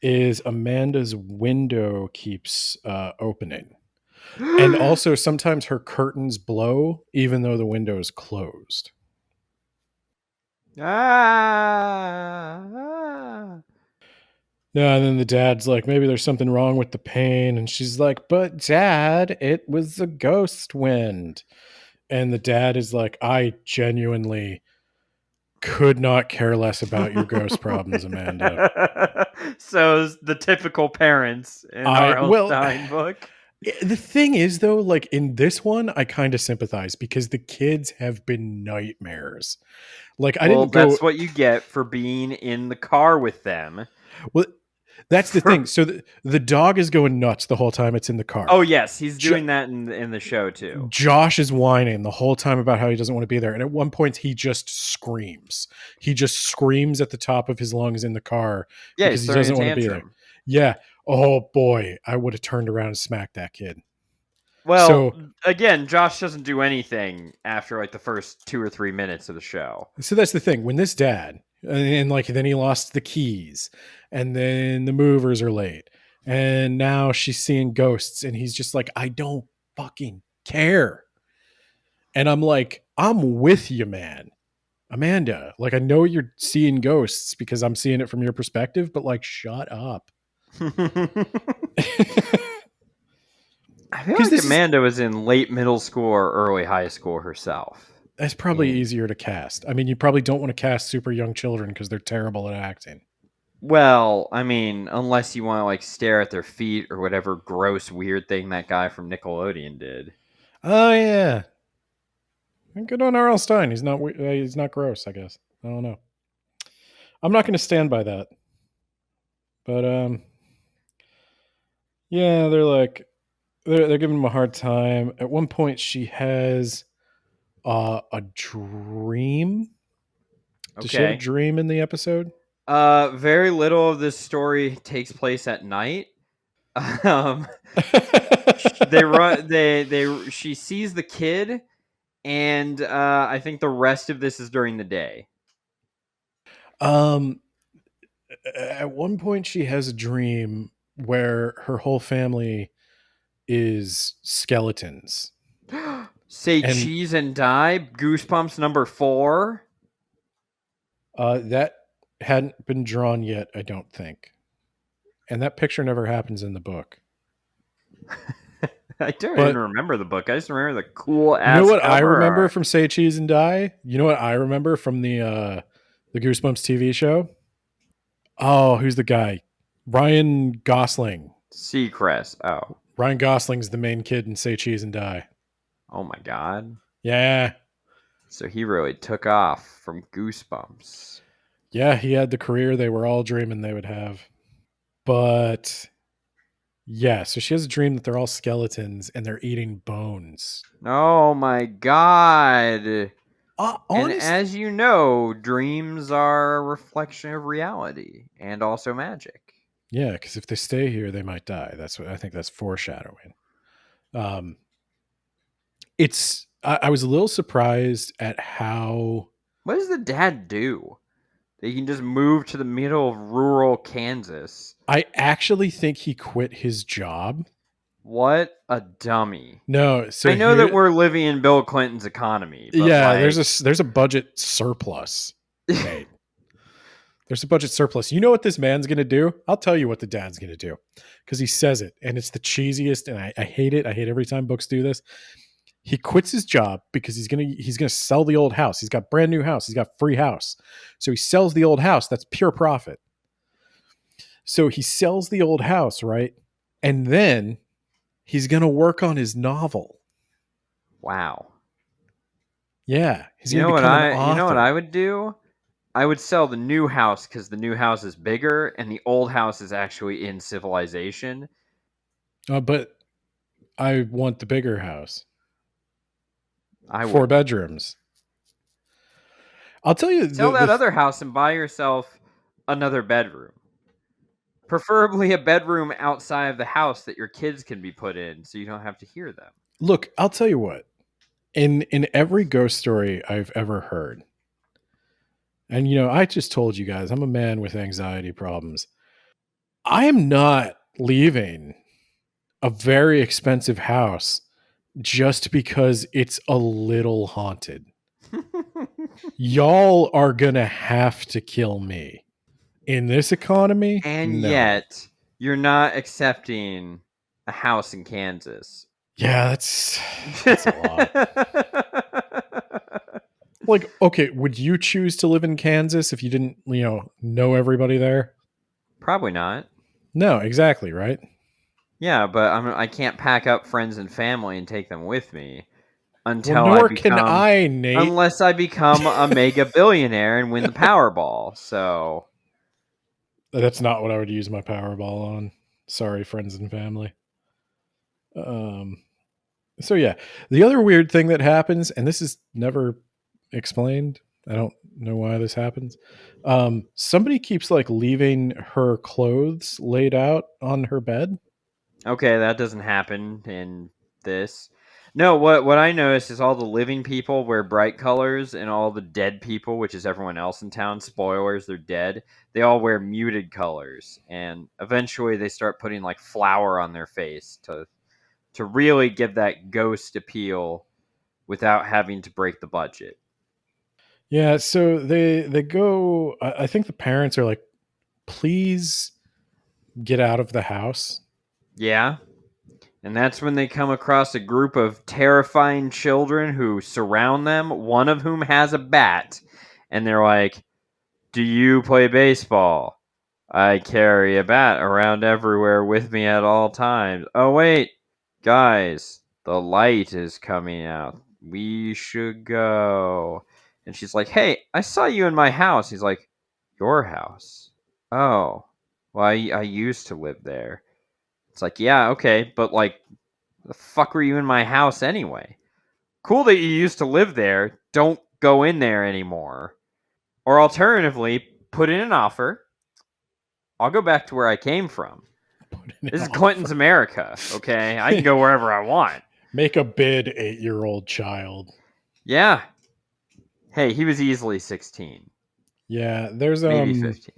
is Amanda's window keeps opening. And also sometimes her curtains blow even though the window is closed. Ah. No, and then the dad's like, maybe there's something wrong with the pane. And she's like, but Dad, it was the ghost wind. And the dad is like, I genuinely could not care less about your ghost problems, Amanda. So the typical parents in R.L. Stine book. The thing is, though, like in this one, I kind of sympathize because the kids have been nightmares. Like I didn't go. That's what you get for being in the car with them. Well, that's the thing. So the dog is going nuts the whole time it's in the car. Oh yes, he's doing that in the show too. Josh is whining the whole time about how he doesn't want to be there, and at one point he just screams. He just screams at the top of his lungs in the car because he doesn't want to be there. Yeah. Oh boy, I would have turned around and smacked that kid. Well, so, again, Josh doesn't do anything after like the first 2 or 3 minutes of the show. So that's the thing. When this dad, and like then he lost the keys, and then the movers are late, and now she's seeing ghosts, and he's just like, I don't fucking care. And I'm like, I'm with you, man. Amanda, like I know you're seeing ghosts because I'm seeing it from your perspective, but like shut up. I feel like Amanda was in late middle school or early high school herself. That's probably easier to cast. I mean, you probably don't want to cast super young children because they're terrible at acting. Well, I mean, unless you want to like stare at their feet or whatever gross weird thing that guy from Nickelodeon did. Oh yeah, good on RL Stine. He's not gross, I guess. I don't know. I'm not going to stand by that. But yeah, they're giving him a hard time. At one point, she has a dream. Does she have a dream in the episode? Very little of this story takes place at night. She sees the kid, and I think the rest of this is during the day. At one point, she has a dream where her whole family is skeletons. Say cheese and die. Goosebumps number 4. That hadn't been drawn yet, I don't think. And that picture never happens in the book. I don't even remember the book. I just remember the cool ass. You know what I remember from Say Cheese and Die? You know what I remember from the Goosebumps TV show? Oh, who's the guy? Ryan Gosling. Seacrest. Oh. Ryan Gosling's the main kid in Say Cheese and Die. Oh my god. Yeah. So he really took off from Goosebumps. Yeah, he had the career they were all dreaming they would have. But yeah, so she has a dream that they're all skeletons and they're eating bones. Oh my god. And Honest, as you know, dreams are a reflection of reality and also magic. Yeah, because if they stay here, they might die. That's what I think. That's foreshadowing. I was a little surprised at how. What does the dad do? They can just move to the middle of rural Kansas. I actually think he quit his job. What a dummy! No, so I know that we're living in Bill Clinton's economy. But yeah, there's a budget surplus. Right. There's a budget surplus. You know what this man's going to do? I'll tell you what the dad's going to do because he says it, and it's the cheesiest, and I hate it. I hate every time books do this. He quits his job because he's gonna sell the old house. He's got brand new house. He's got free house, so he sells the old house. That's pure profit. So he sells the old house, right? And then he's going to work on his novel. Wow. Yeah, he's You going know to what become an I? You know what author. I would do? I would sell the new house because the new house is bigger, and the old house is actually in civilization. But I want the bigger house. I 4 would bedrooms. I'll tell you sell that other house and buy yourself another bedroom. Preferably a bedroom outside of the house that your kids can be put in, so you don't have to hear them. Look, I'll tell you what. In every ghost story I've ever heard, and I just told you guys I'm a man with anxiety problems. I am not leaving a very expensive house just because it's a little haunted. Y'all are gonna have to kill me. In this economy, And no. yet, you're not accepting a house in Kansas. Yeah, that's a lot. Like, okay, would you choose to live in Kansas if you didn't, know everybody there? Probably not. No, exactly, right? Yeah, but I can't pack up friends and family and take them with me Well, until nor can I, Nate. unless I become a mega billionaire and win the Powerball. So That's not what I would use my Powerball on. Sorry, friends and family. So yeah, the other weird thing that happens, and this is never explained. I don't know why this happens. Somebody keeps like leaving her clothes laid out on her bed. okay, that doesn't happen in this. No, what I noticed is all the living people wear bright colors, and all the dead people, which is everyone else in town, spoilers, they're dead, they all wear muted colors. And eventually they start putting like flour on their face to really give that ghost appeal without having to break the budget. Yeah, so they go. I think the parents are like, "Please get out of the house." Yeah. And that's when they come across a group of terrifying children who surround them, one of whom has a bat. And they're like, "Do you play baseball? I carry a bat around everywhere with me at all times. Oh, wait, guys, the light is coming out. We should go." And she's like, "Hey, I saw you in my house." He's like, "Your house? Oh, well, I used to live there." It's like, "Yeah, okay, but like, the fuck were you in my house anyway? Cool that you used to live there. Don't go in there anymore. Or alternatively, put in an offer. I'll go back to where I came from. This is Clinton's America, okay? I can go wherever I want." Make a bid, 8-year-old child. Yeah. Hey, he was easily 16. Yeah, there's Maybe 15.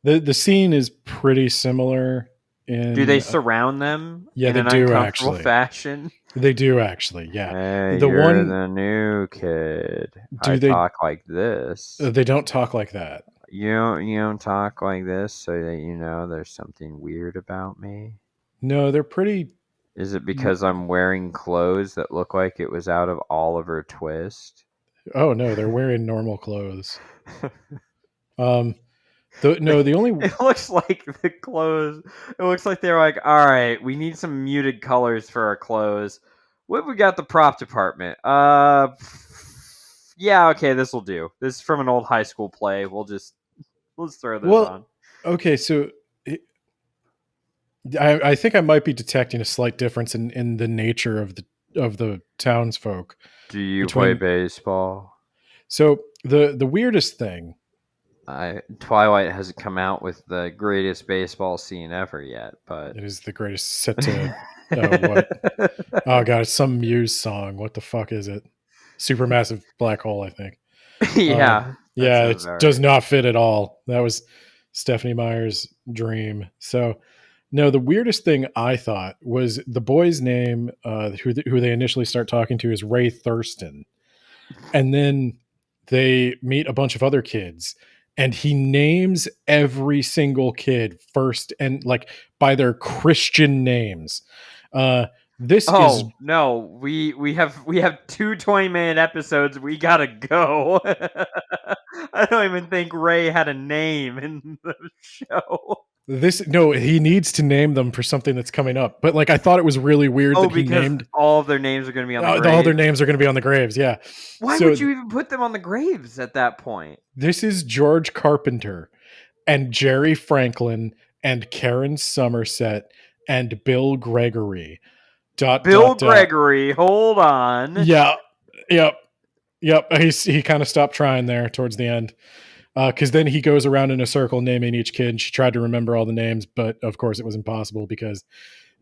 the scene is pretty similar. Do they surround them yeah, in they an do uncomfortable actually. fashion? They do actually. Yeah, Hey, the you're one the new kid. Do I they- talk like this. they don't talk like that. You don't talk like this so that you know there's something weird about me? No, they're pretty. Is it because I'm wearing clothes that look like it was out of Oliver Twist? Oh no, they're wearing normal clothes. The only It looks like the clothes. It looks like they're like, all right, we need some muted colors for our clothes. What have we got? The prop department. Yeah, okay, this will do. This is from an old high school play. Let's throw this on. Okay, so I think I might be detecting a slight difference in the nature of the townsfolk. Do you play baseball? So the weirdest thing. Twilight hasn't come out with the greatest baseball scene ever yet, but it is the greatest set to what? Oh god, it's some Muse song. What the fuck is it? Supermassive Black Hole, I think. Yeah. Yeah, it does not fit at all. That was Stephanie Meyer's dream. So, no, the weirdest thing I thought was the boy's name, who they initially start talking to, is Ray Thurston, and then they meet a bunch of other kids, and he names every single kid first and like by their Christian names. This is Oh no, we have 2 20-minute episodes. We gotta go. I don't even think Ray had a name in the show. this. No, he needs to name them for something that's coming up. But like, I thought it was really weird that he because named all of their names are going to be on the all graves. their names are going to be on the graves. Yeah. Why So would you even put them on the graves at that point? this is George Carpenter and Jerry Franklin and Karen Somerset and Bill Gregory. Bill Gregory, hold on. Yeah. Yep. He kind of stopped trying there towards the end. Because then he goes around in a circle naming each kid. And she tried to remember all the names, but of course it was impossible because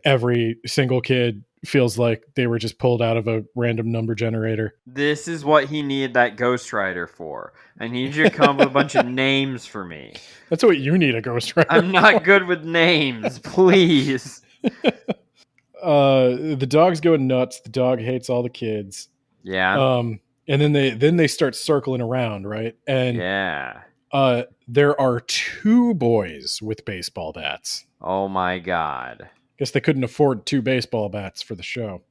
every single kid feels like they were just pulled out of a random number generator. This is what he needed that ghostwriter for. I need you to come up with a bunch of names for me. That's what you need a ghostwriter. I'm not good with names, please. The dog's going nuts. The dog hates all the kids. Yeah. And then they start circling around, right? And yeah. There are 2 boys with baseball bats. Oh my god. Guess they couldn't afford 2 baseball bats for the show.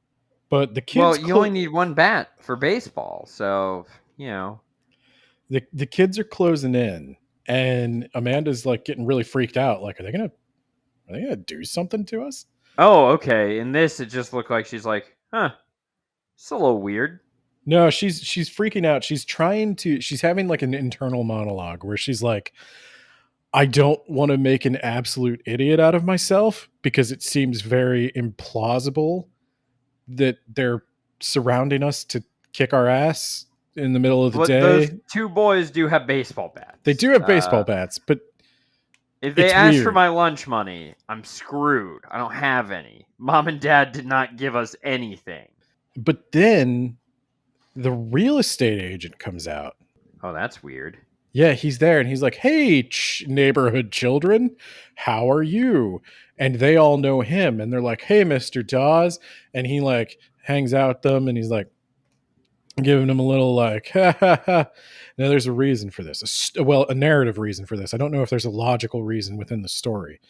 But the kids. Well, you only need 1 bat for baseball, so you know. The kids are closing in, and Amanda's like getting really freaked out. Like, are they gonna do something to us? Oh, okay. In this, it just looked like she's like, huh, it's a little weird. No, she's freaking out. She's having like an internal monologue where she's like, I don't want to make an absolute idiot out of myself because it seems very implausible that they're surrounding us to kick our ass in the middle of the day. Those 2 boys do have baseball bats. They do have baseball bats, but if they ask for my lunch money, I'm screwed. I don't have any. Mom and Dad did not give us anything. But then the real estate agent comes out. Oh, that's weird. Yeah, he's there and he's like, hey, neighborhood children, how are you? And they all know him and they're like, hey, Mr. Dawes. And he like hangs out with them and he's like giving them a little like, ha ha ha. Now there's a reason for this. A narrative reason for this. I don't know if there's a logical reason within the story.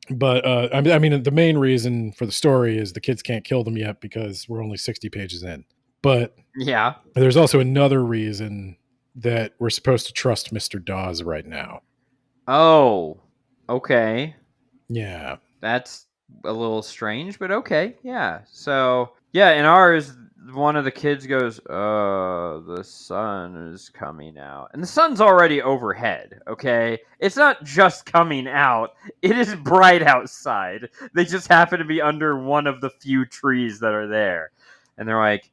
But I mean, the main reason for the story is the kids can't kill them yet because we're only 60 pages in. But yeah, there's also another reason that we're supposed to trust Mr. Dawes right now. Oh, okay. Yeah. That's a little strange, but okay. Yeah. So, yeah, in ours, one of the kids goes, the sun is coming out. And the sun's already overhead, okay? It's not just coming out. It is bright outside. They just happen to be under one of the few trees that are there. And they're like,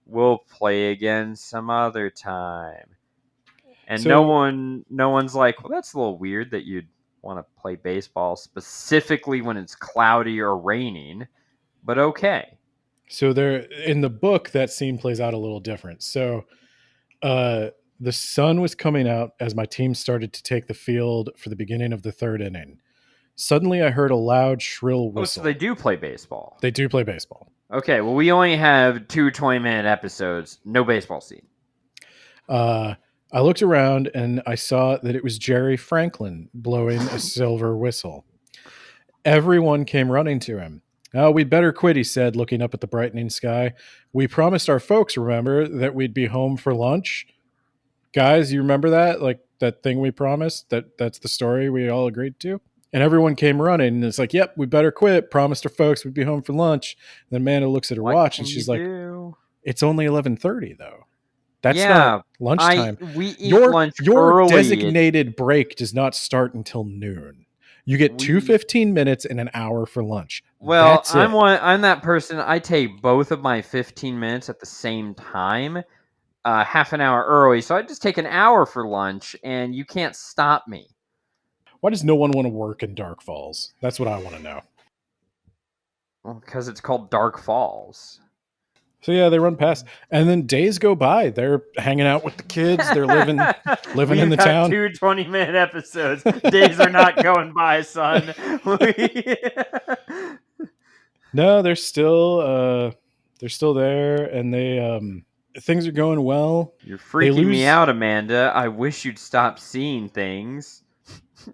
we'll play again some other time. And So- no one's like, well, that's a little weird that you'd want to play baseball specifically when it's cloudy or raining, but okay. So there in the book, that scene plays out a little different. So the sun was coming out as my team started to take the field for the beginning of the 3rd inning. Suddenly I heard a loud, shrill whistle. Oh, so they do play baseball. They do play baseball. Okay, well, we only have 2 20-minute episodes, no baseball scene. I looked around and I saw that it was Jerry Franklin blowing a silver whistle. Everyone came running to him. Oh, we'd better quit, he said, looking up at the brightening sky. We promised our folks, remember, that we'd be home for lunch? Guys, you remember that? Like that thing we promised? That's the story we all agreed to? And everyone came running and it's like, yep, we better quit. Promised our folks we'd be home for lunch. And then Amanda looks at her watch and she's like, it's only 11:30 though. That's not lunchtime. We eat lunch your early. designated break does not start until noon. You get 2 15 minutes and an hour for lunch. Well, That's it. I'm that person. I take both of my 15 minutes at the same time, half an hour early. So I just take an hour for lunch, and you can't stop me. Why does no one want to work in Dark Falls? That's what I want to know. Well, because it's called Dark Falls. So yeah, they run past, and then days go by. They're hanging out with the kids. They're living in the town. 2 20-minute episodes. Days are not going by, son. No, they're still there, and they things are going well. You're freaking me out, Amanda. I wish you'd stop seeing things.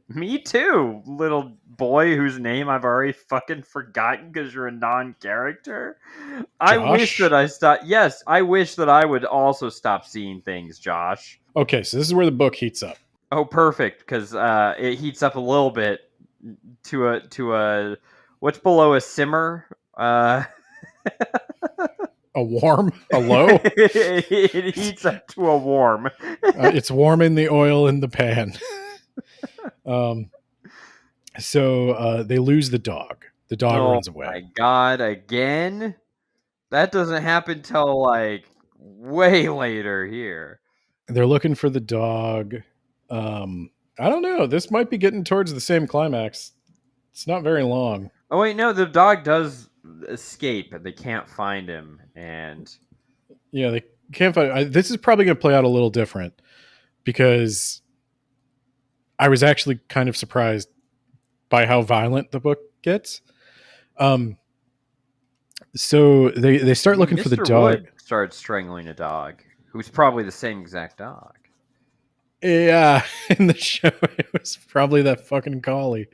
Me too, little boy whose name I've already fucking forgotten because you're a non-character. I wish Josh? that I stopped. Yes, I wish that I would also stop seeing things, Josh. Okay, so this is where the book heats up. Oh, perfect, because it heats up a little bit to a what's below a simmer. A warm? A low? It heats up to a warm. It's warm in the oil in the pan. So they lose the dog. The dog runs away. Oh my god, again? That doesn't happen till like way later here. They're looking for the dog. I don't know. This might be getting towards the same climax. It's not very long. Oh wait, no, the dog does escape, and they can't find him. And Yeah, they can't find. This is probably going to play out a little different because I was actually kind of surprised by how violent the book gets. So they start looking for the Mr. dog. Wood starts strangling a dog, who's probably the same exact dog. Yeah, in the show it was probably that fucking collie.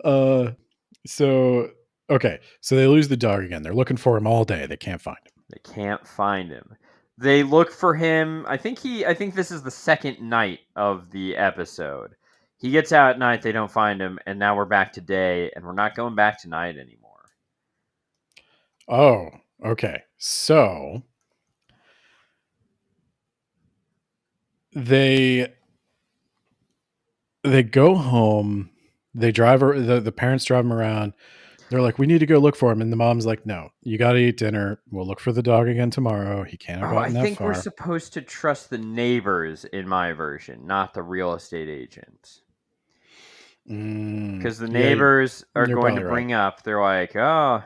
So they lose the dog again. They're looking for him all day. They can't find him. They can't find him. They look for him. I think this is the second night of the episode. He gets out at night, they don't find him, and now we're back to day, and we're not going back to night anymore. Oh, okay. So they go home. They drive the parents drive him around. They're like, we need to go look for him. And the mom's like, no, you got to eat dinner. We'll look for the dog again tomorrow. He can't have gotten that far. I think we're supposed to trust the neighbors in my version, not the real estate agent. Because the neighbors are going to bring up, they're like, oh,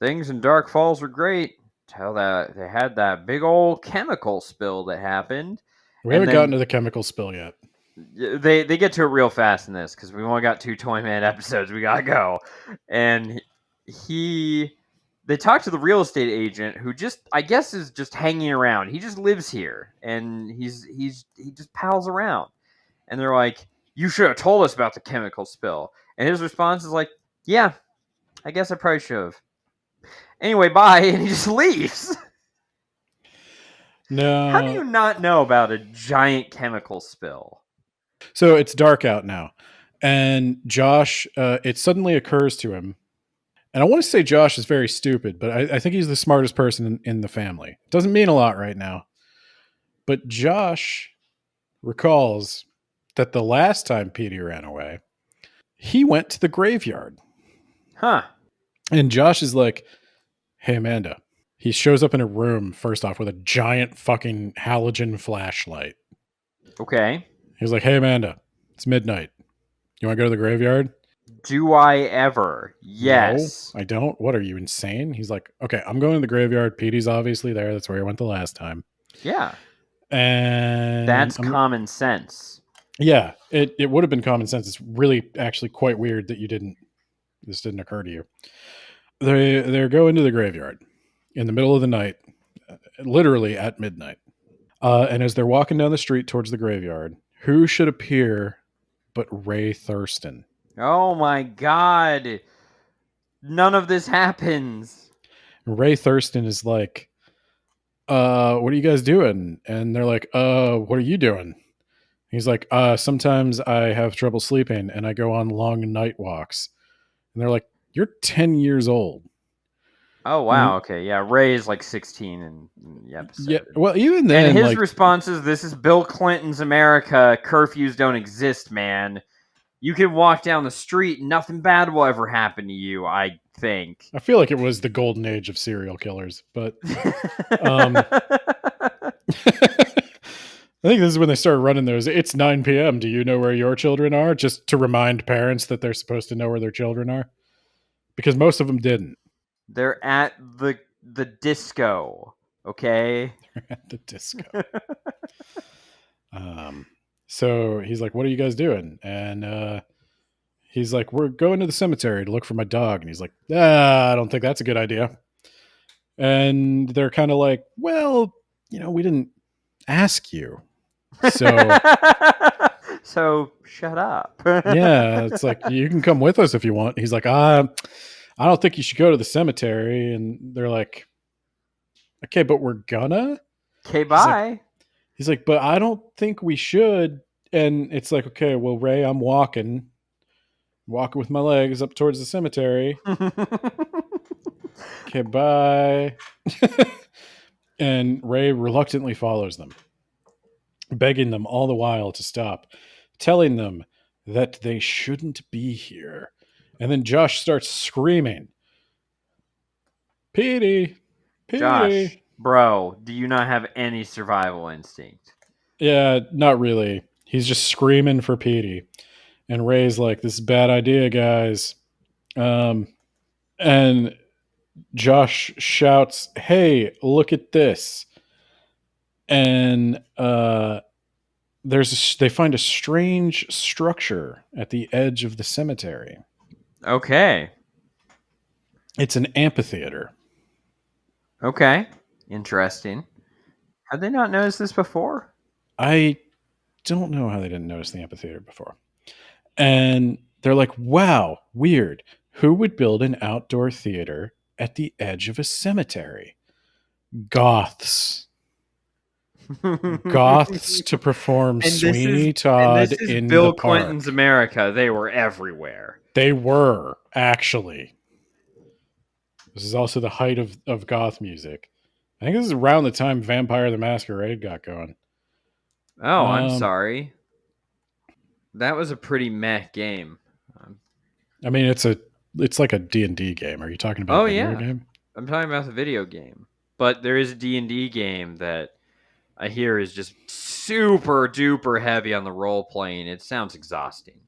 things in Dark Falls are great. Tell that they had that big old chemical spill that happened. We haven't gotten to the chemical spill yet. They get to it real fast in this because we only got 2 20-minute episodes. We gotta go, and they talk to the real estate agent who I guess is just hanging around. He just lives here and he just pals around, and they're like, "You should have told us about the chemical spill." And his response is like, "Yeah, I guess I probably should have." Anyway, bye, and he just leaves. No, how do you not know about a giant chemical spill? So it's dark out now, and Josh, it suddenly occurs to him, and I want to say Josh is very stupid, but I think he's the smartest person in the family. It doesn't mean a lot right now, but Josh recalls that the last time Petey ran away, he went to the graveyard. Huh. And Josh is like, hey, Amanda. He shows up in a room, first off, with a giant fucking halogen flashlight. Okay. He's like, hey, Amanda, it's midnight. You want to go to the graveyard? Do I ever? Yes. No, I don't. What, are you insane? He's like, okay, I'm going to the graveyard. Petey's obviously there. That's where I went the last time. Yeah. And that's common sense. Yeah, it would have been common sense. It's really actually quite weird that this didn't occur to you. They're going to the graveyard in the middle of the night, literally at midnight. And as they're walking down the street towards the graveyard, who should appear but Ray Thurston? Oh my God. None of this happens. Ray Thurston is like, what are you guys doing? And they're like, what are you doing? He's like, sometimes I have trouble sleeping and I go on long night walks. And they're like, you're 10 years old. Oh, wow. Okay. Yeah. Ray is like 16 in the episode. Yeah. Well, even then. And his response is, this is Bill Clinton's America. Curfews don't exist, man. You can walk down the street and nothing bad will ever happen to you, I think. I feel like it was the golden age of serial killers, but I think this is when they started running those. It's 9 p.m. Do you know where your children are? Just to remind parents that they're supposed to know where their children are. Because most of them didn't. They're at the disco, okay? They're at the disco. So he's like, what are you guys doing? And he's like, we're going to the cemetery to look for my dog. And he's like, I don't think that's a good idea. And they're kind of like, well, we didn't ask you. So So shut up. Yeah, it's like, you can come with us if you want. He's like, I don't think you should go to the cemetery. And they're like, okay, but we're gonna. Okay, He's like, bye. but I don't think we should. And it's like, okay, well, Ray, I'm walking with my legs up towards the cemetery. Okay, bye. And Ray reluctantly follows them, begging them all the while to stop, telling them that they shouldn't be here. And then Josh starts screaming, Petey, Petey. Josh, bro, do you not have any survival instinct? Yeah, not really. He's just screaming for Petey. And Ray's like, this is a bad idea, guys. And Josh shouts, hey, look at this. And they find a strange structure at the edge of the cemetery. Okay. It's an amphitheater. Okay. Interesting. Had they not noticed this before? I don't know how they didn't notice the amphitheater before. And they're like, wow, weird. Who would build an outdoor theater at the edge of a cemetery? Goths. Goths to perform Sweeney Todd in Bill the park. Clinton's America. They were everywhere. They were, actually. This is also the height of goth music. I think this is around the time Vampire the Masquerade got going. Oh, I'm sorry. That was a pretty meh game. I mean, it's like a D&D game. Are you talking about a video game? I'm talking about the video game. But there is a D&D game that I hear is just super duper heavy on the role playing. It sounds exhausting.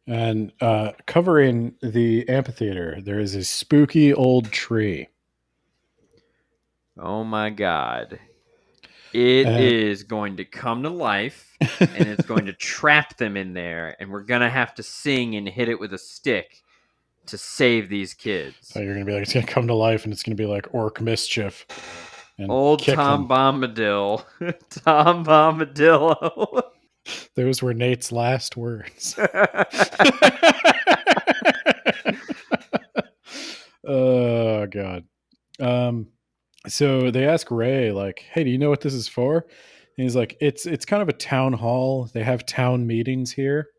And covering the amphitheater, there is a spooky old tree. Oh my god. It is going to come to life, and it's going to trap them in there, and we're going to have to sing and hit it with a stick to save these kids. So you're going to be like, it's going to come to life, and it's going to be like Orc Mischief. And old Tom Bombadil. Tom Bombadillo. Those were Nate's last words. Oh, God. So they ask Ray, like, hey, do you know what this is for? And he's like, it's kind of a town hall. They have town meetings here.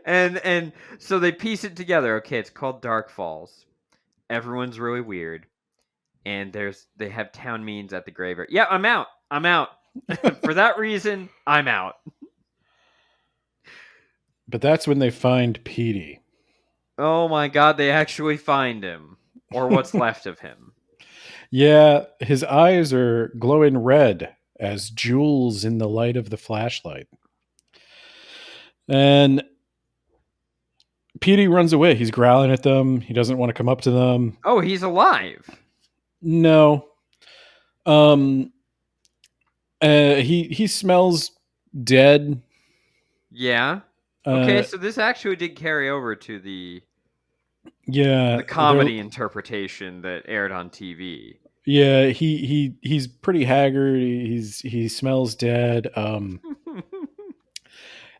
and so they piece it together. Okay, it's called Dark Falls. Everyone's really weird. And they have town meetings at the graveyard. Yeah, I'm out. For that reason, I'm out. But that's when they find Petey. Oh my god, they actually find him. Or what's left of him. Yeah, his eyes are glowing red as jewels in the light of the flashlight. And Petey runs away. He's growling at them. He doesn't want to come up to them. Oh, he's alive. No. He smells dead. Yeah. Okay, so this actually did carry over to the comedy interpretation that aired on TV. Yeah, he's pretty haggard. He smells dead.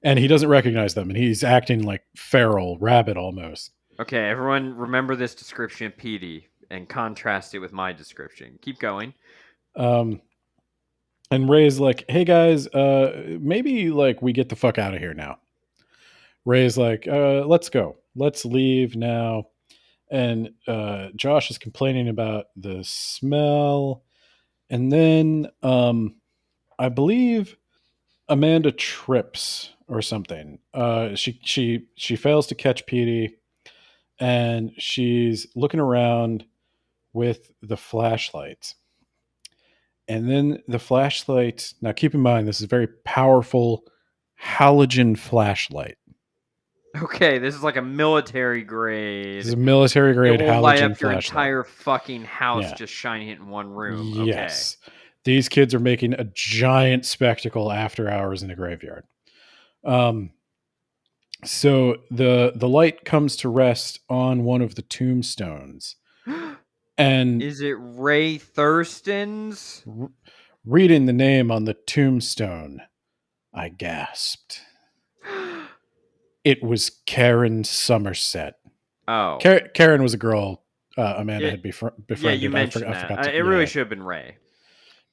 And he doesn't recognize them, and he's acting like feral rabbit almost. Okay, everyone remember this description of Petey and contrast it with my description. Keep going. And Ray's like, hey guys, maybe like we get the fuck out of here now. Ray's like, let's go. Let's leave now. And Josh is complaining about the smell. And then I believe Amanda trips or something. She fails to catch Petey, and she's looking around with the flashlight. And then the flashlight, now keep in mind, this is a very powerful halogen flashlight. Okay, this is like a military grade. This is a military grade halogen flashlight. It will light up your entire fucking house just shining it in one room. Yes. Okay. These kids are making a giant spectacle after hours in a graveyard. So the light comes to rest on one of the tombstones. And is it Ray Thurston's? Reading the name on the tombstone I gasped. It was Karen Somerset. Oh. Karen was a girl Amanda had befriended. Yeah, you mentioned I that. forgot to, It really should have been Ray.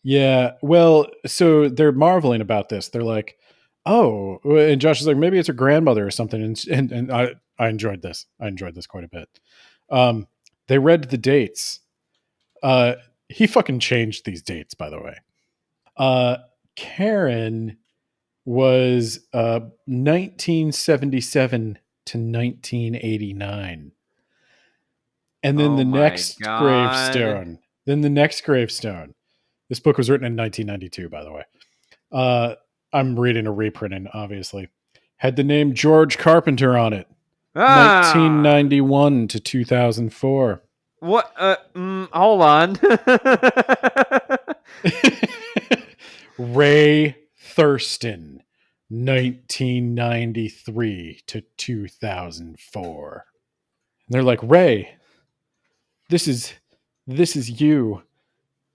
Yeah, well, so they're marveling about this. They're like, "Oh," and Josh is like, "Maybe it's her grandmother or something." And I enjoyed this. I enjoyed this quite a bit. They read the dates. He fucking changed these dates, by the way. Karen was 1977 to 1989. And then the next gravestone. This book was written in 1992, by the way. I'm reading a reprinting, obviously. Had the name George Carpenter on it. 1991 to 2004. What? Hold on. Ray Thurston, 1993 to 2004. And they're like, Ray, this is you.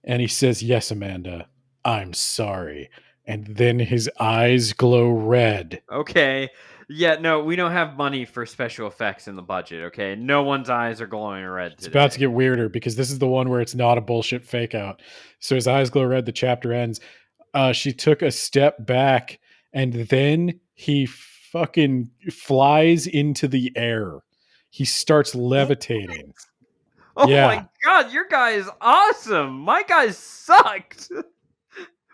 And he says, yes, Amanda, I'm sorry. And then his eyes glow red. Okay. Yeah, no, we don't have money for special effects in the budget, okay? No one's eyes are glowing red today. It's about to get weirder because this is the one where it's not a bullshit fake out. So his eyes glow red, the chapter ends. She took a step back and then he fucking flies into the air. He starts levitating. Oh my god, your guy is awesome. My guy sucked.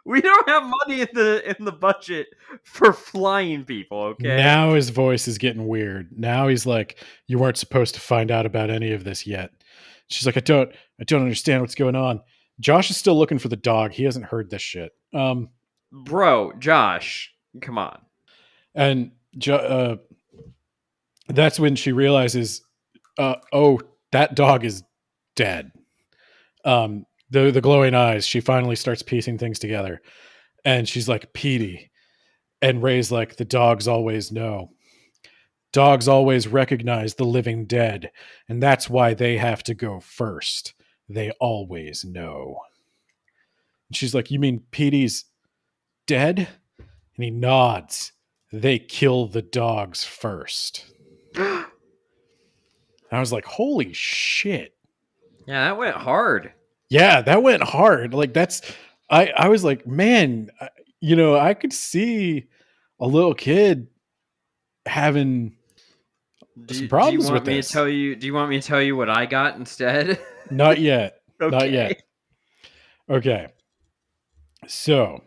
We don't have money in the budget for flying people, okay? Now his voice is getting weird. Now he's like, you weren't supposed to find out about any of this yet. She's like, I don't understand what's going on. Josh is still looking for the dog. He hasn't heard this shit. Bro, Josh, come on. And that's when she realizes, oh, that dog is dead. The glowing eyes, she finally starts piecing things together. And she's like, Petey. And Ray's like, the dogs always know. Dogs always recognize the living dead. And that's why they have to go first. They always know. And she's like, you mean Petey's dead? And he nods. They kill the dogs first. I was like, holy shit. Yeah, that went hard. Yeah, that went hard. Like I was like, man, I could see a little kid having some problems with this. Do you want me to tell you what I got instead? Not yet. Okay. Not yet. Okay. So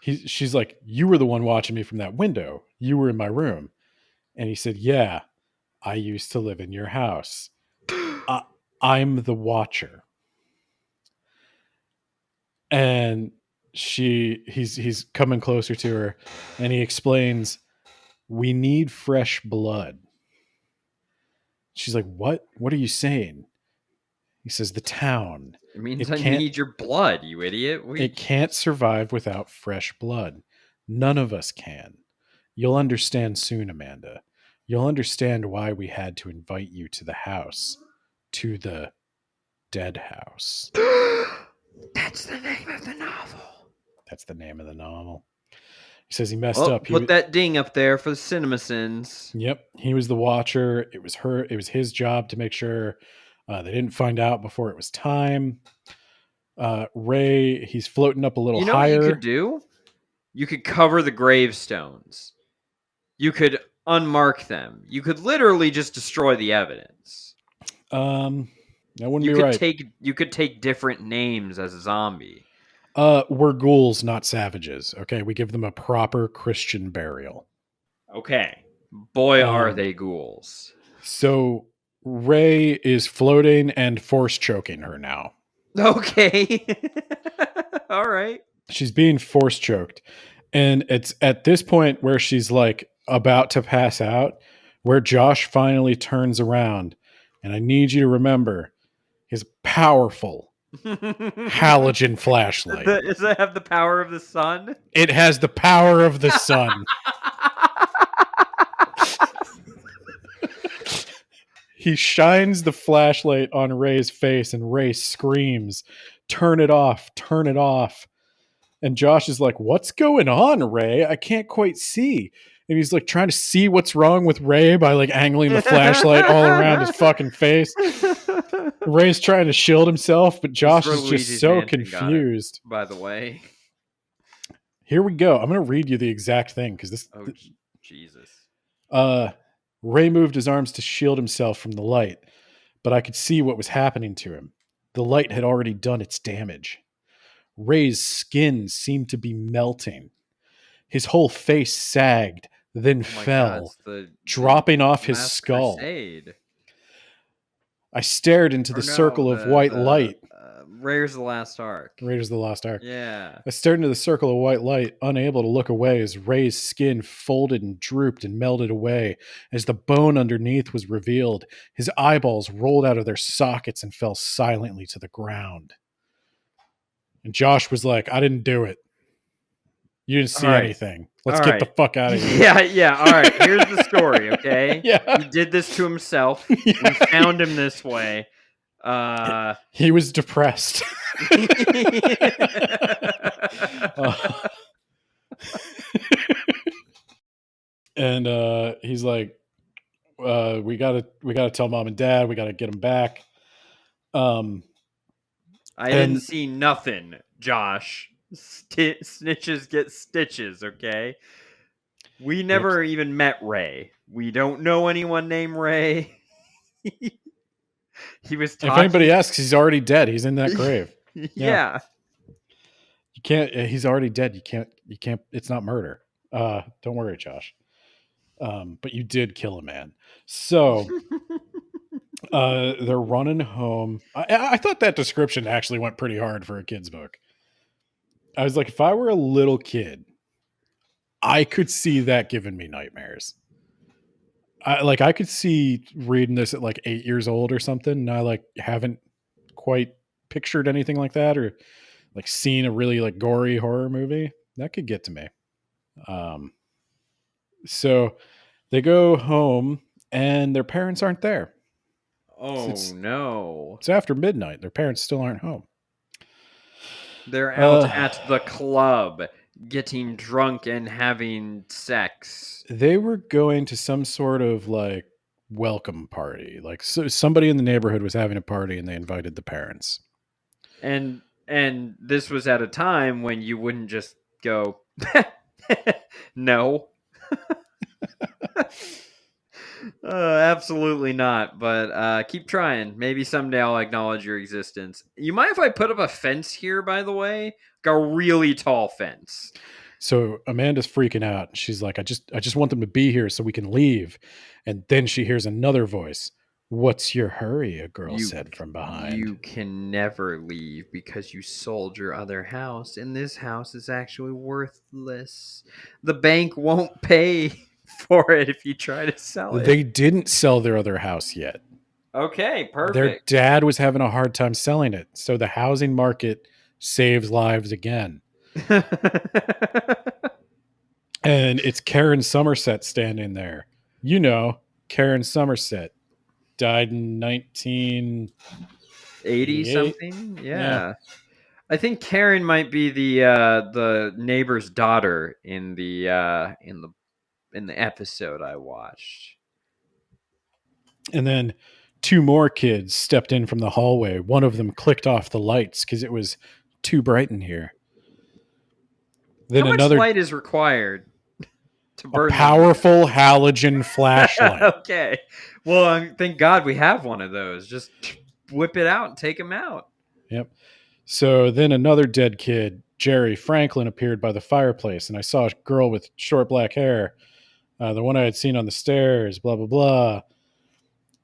she's like, you were the one watching me from that window. You were in my room. And he said, yeah, I used to live in your house. I'm the watcher. And he's coming closer to her and he explains, we need fresh blood. She's like, what are you saying? He says, the town, it means I need your blood, you idiot. It can't survive without fresh blood. None of us can. You'll understand soon, Amanda. You'll understand why we had to invite you to the house, to the Deadhouse. That's the name of the novel. That's the name of the novel. He says he messed up. Put that ding up there for the CinemaSins. Yep. He was the watcher. It was his job to make sure they didn't find out before it was time. Ray, he's floating up a little higher. You know what you could do? You could cover the gravestones. You could unmark them. You could literally just destroy the evidence. That wouldn't be right. You could take different names as a zombie. We're ghouls, not savages. Okay, we give them a proper Christian burial. Okay. Boy, are they ghouls. So Ray is floating and force choking her now. Okay. All right. She's being force choked. And it's at this point where she's like about to pass out, where Josh finally turns around. And I need you to remember his powerful halogen flashlight. Does it have the power of the sun? It has the power of the sun. He shines the flashlight on Ray's face and Ray screams, turn it off, turn it off. And Josh is like, "What's going on, Ray? I can't quite see." And he's like trying to see what's wrong with Ray by like angling the flashlight all around his fucking face. Ray's trying to shield himself, but Josh is just so confused. By the way. Here we go. I'm going to read you the exact thing because this. Oh, Jesus. Ray moved his arms to shield himself from the light, but I could see what was happening to him. The light had already done its damage. Ray's skin seemed to be melting. His whole face sagged, then fell, dropping off his skull. Crusade. I stared into the circle of white light. Raiders of the Lost Ark. Raiders of the Lost Ark. Yeah. I stared into the circle of white light, unable to look away as Ray's skin folded and drooped and melted away. As the bone underneath was revealed, his eyeballs rolled out of their sockets and fell silently to the ground. And Josh was like, "I didn't do it. You didn't see anything. Let's get the fuck out of here." Yeah. All right. Here's the story, okay? Yeah. He did this to himself. We found him this way. He was depressed. And he's like, we gotta tell mom and dad. We gotta get him back. I didn't see nothing, Josh. Snitches get stitches, okay? We never even met Ray. We don't know anyone named Ray. He was talking. If anybody asks, he's already dead. He's in that grave. Yeah. You can't. He's already dead. You can't. It's not murder. Don't worry, Josh. But you did kill a man. So they're running home. I thought that description actually went pretty hard for a kid's book. I was like, if I were a little kid, I could see that giving me nightmares. I could see reading this at like 8 years old or something, and I like haven't quite pictured anything like that, or like seen a really like gory horror movie. That could get to me. So they go home and their parents aren't there. Oh, no. It's after midnight. Their parents still aren't home. They're out at the club getting drunk and having sex. They were going to some sort of like welcome party. Like somebody in the neighborhood was having a party and they invited the parents. And this was at a time when you wouldn't just go, no. Absolutely not. But keep trying. Maybe someday I'll acknowledge your existence. You mind if I put up a fence here, by the way? Like a really tall fence. So Amanda's freaking out. She's like, I just want them to be here so we can leave. And then she hears another voice. "What's your hurry?" a girl said from behind. "You can never leave because you sold your other house, and this house is actually worthless. The bank won't pay for it if you try to sell it." They didn't sell their other house yet. Okay, perfect. Their dad was having a hard time selling it. So the housing market saves lives again. And it's Karen Somerset standing there. You know, Karen Somerset died in 1980 something. Yeah. I think Karen might be the neighbor's daughter in the episode I watched. And then 2 more kids stepped in from the hallway. One of them clicked off the lights because it was too bright in here. Then How much light is required to burn? A powerful halogen flashlight. Okay. Well, thank God we have one of those. Just whip it out and take them out. Yep. So then another dead kid, Jerry Franklin, appeared by the fireplace, and I saw a girl with short black hair, the one I had seen on the stairs, blah, blah, blah.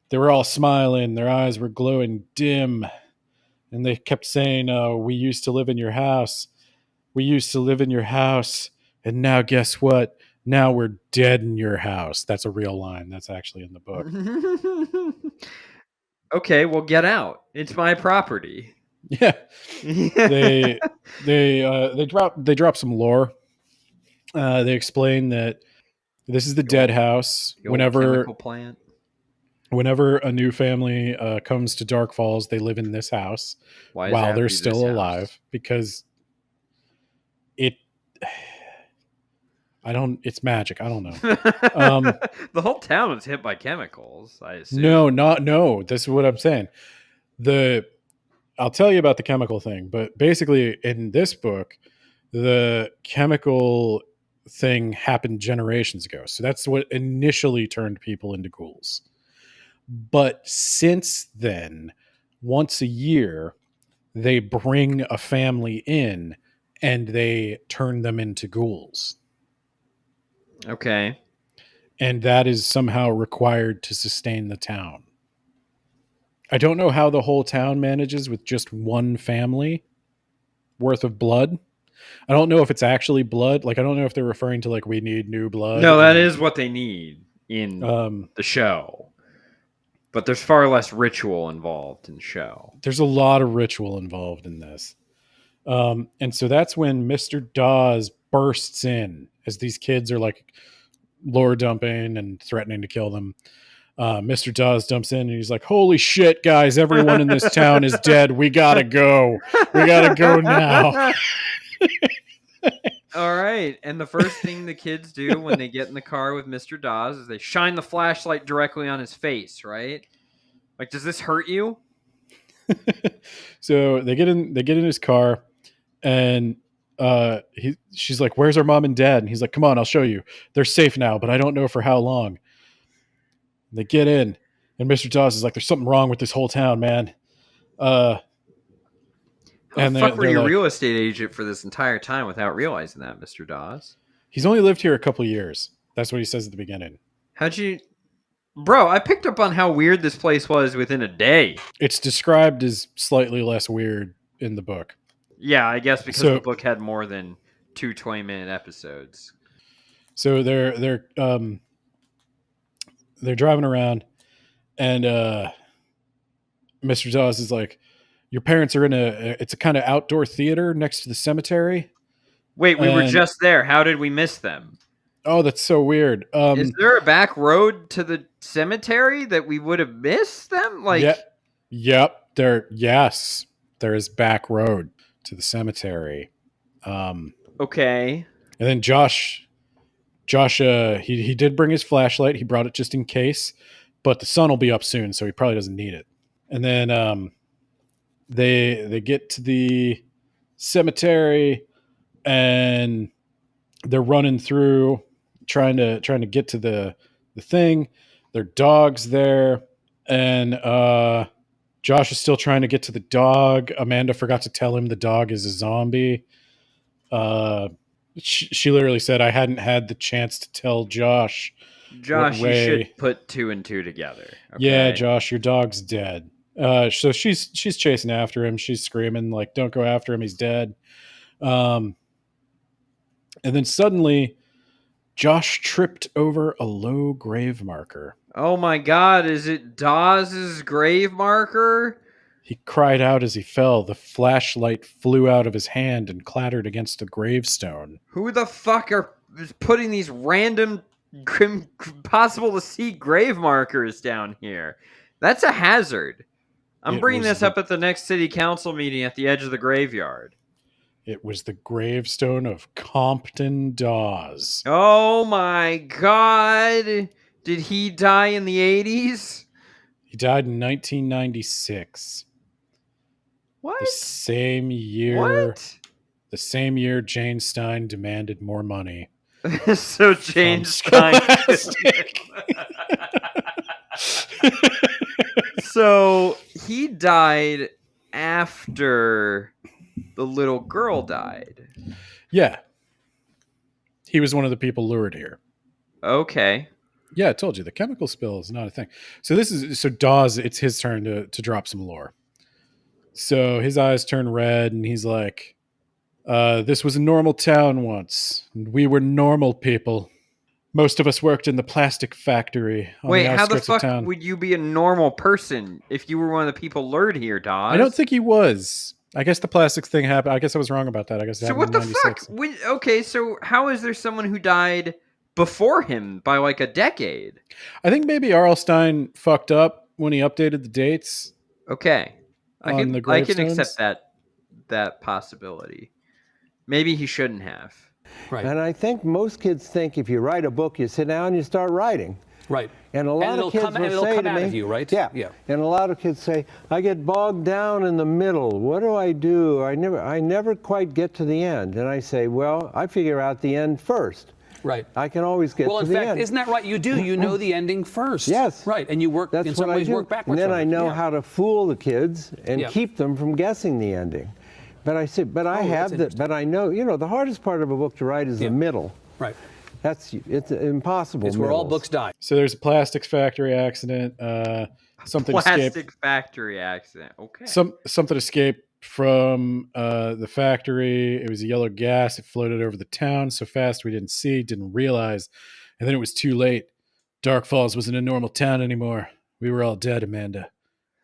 They were all smiling. Their eyes were glowing dim, and they kept saying, "We used to live in your house. We used to live in your house, and now guess what? Now we're dead in your house." That's a real line. That's actually in the book. Okay, well, get out. It's my property. Yeah. They drop some lore. They explain that this is the Deadhouse. Chemical plant. Whenever a new family comes to Dark Falls, they live in this house while they're still alive, because It's magic. I don't know. The whole town was hit by chemicals, I assume. No. This is what I'm saying. I'll tell you about the chemical thing, but basically in this book, the chemical thing happened generations ago. So that's what initially turned people into ghouls. But since then, once a year, they bring a family in and they turn them into ghouls. Okay. And that is somehow required to sustain the town. I don't know how the whole town manages with just one family worth of blood. I don't know if it's actually blood. Like, I don't know if they're referring to, like, we need new blood. No, that is what they need in the show. But there's far less ritual involved in the show. There's a lot of ritual involved in this. And so that's when Mr. Dawes bursts in as these kids are, like, lore dumping and threatening to kill them. Mr. Dawes jumps in and he's like, holy shit, guys, everyone in this town is dead. We gotta go. We gotta go now. All right. And the first thing the kids do when they get in the car with Mr. Dawes is they shine the flashlight directly on his face, right? Like, does this hurt you? So they get in his car and she's like, where's our mom and dad? And he's like, come on, I'll show you. They're safe now, but I don't know for how long. They get in, and Mr. Dawes is like, there's something wrong with this whole town, man. How the fuck were you a real estate agent for this entire time without realizing that, Mr. Dawes? He's only lived here a couple of years. That's what he says at the beginning. How'd you... Bro, I picked up on how weird this place was within a day. It's described as slightly less weird in the book. Yeah, I guess because the book had more than 2 20-minute episodes. So they're driving around, and Mr. Dawes is like, your parents are in it's a kind of outdoor theater next to the cemetery. Wait, we were just there. How did we miss them? Oh, that's so weird. Is there a back road to the cemetery that we would have missed them? Like, yep. There is back road to the cemetery. Okay. And then Josh, he did bring his flashlight. He brought it just in case, but the sun will be up soon, so he probably doesn't need it. And then they get to the cemetery, and they're running through, trying to get to the thing. Their dog's there, and Josh is still trying to get to the dog. Amanda forgot to tell him the dog is a zombie. She literally said, I hadn't had the chance to tell Josh. Josh, you should put 2 and 2 together. Okay? Yeah, Josh, your dog's dead. So she's chasing after him. She's screaming, like, don't go after him. He's dead. And then suddenly, Josh tripped over a low grave marker. Oh my God, is it Dawes' grave marker? He cried out as he fell. The flashlight flew out of his hand and clattered against a gravestone. Who the fuck are putting these random, possible to see grave markers down here? That's a hazard. I'm bringing this up at the next city council meeting at the edge of the graveyard. It was the gravestone of Compton Dawes. Oh my God. Did he die in the 80s? He died in 1996. What? The same year. What? The same year Jane Stine demanded more money. So Jane Stine. So he died after the little girl died. Yeah. He was one of the people lured here. Okay. Yeah, I told you the chemical spill is not a thing. So Dawes, it's his turn to drop some lore. So his eyes turn red and he's like, this was a normal town once, and we were normal people. Most of us worked in the plastic factory. Wait, how the fuck would you be a normal person if you were one of the people lured here, Dawes? I don't think he was. I guess the plastics thing happened. I guess I was wrong about that. I guess it happened in 96. So what the fuck? Okay, so how is there someone who died before him by like a decade? I think maybe RL Stine fucked up when he updated the dates. Okay. I can gravestones. accept that possibility. Maybe he shouldn't have. Right. And I think most kids think if you write a book, you sit down and you start writing. Right. And a lot of kids will say to me, out of you, right? Yeah. Yeah. And a lot of kids say, I get bogged down in the middle. What do? I never quite get to the end. And I say, well, I figure out the end first. Right. I can always get to the end. Well, in fact, isn't that right? You do. You know the ending first. Yes. Right. And you work, That's in some what ways, I do. work backwards. And then from I it. know Yeah. how to fool the kids and Yeah. keep them from guessing the ending. But I said, but I have that. But I know, the hardest part of a book to write is the middle. Right. It's impossible. It's where all books die. So there's a plastics factory accident. Something Plastic escaped. factory accident. Okay. Something escaped from the factory. It was a yellow gas. It floated over the town so fast we didn't see, didn't realize, and then it was too late. Dark Falls wasn't a normal town anymore. We were all dead, Amanda,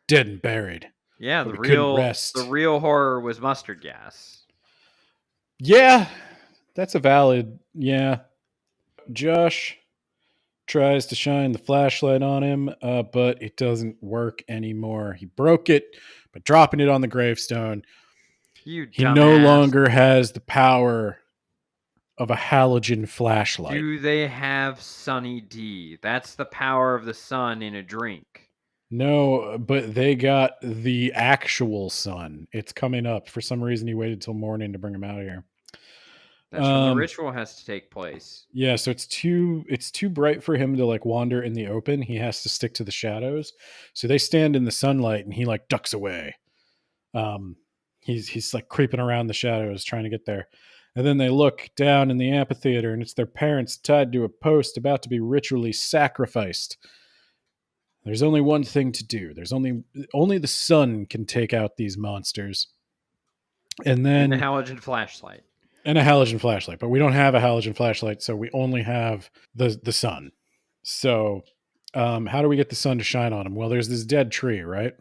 dead and buried. Yeah, But the we couldn't real rest. the real horror was mustard gas. Yeah, that's a valid. Yeah, Josh tries to shine the flashlight on him, but it doesn't work anymore. He broke it by dropping it on the gravestone. You He dumbass. no longer has the power of a halogen flashlight. Do they have Sunny D? That's the power of the sun in a drink. No, but they got the actual sun. It's coming up. For some reason, he waited till morning to bring him out of here. That's when the ritual has to take place. Yeah, so it's too bright for him to like wander in the open. He has to stick to the shadows. So they stand in the sunlight and he like ducks away. He's like creeping around the shadows trying to get there. And then they look down in the amphitheater and it's their parents tied to a post about to be ritually sacrificed. There's only one thing to do. There's only the sun can take out these monsters. And then And the halogen flashlight. And a halogen flashlight, but we don't have a halogen flashlight, so we only have the sun. So how do we get the sun to shine on him? Well, there's this dead tree, right?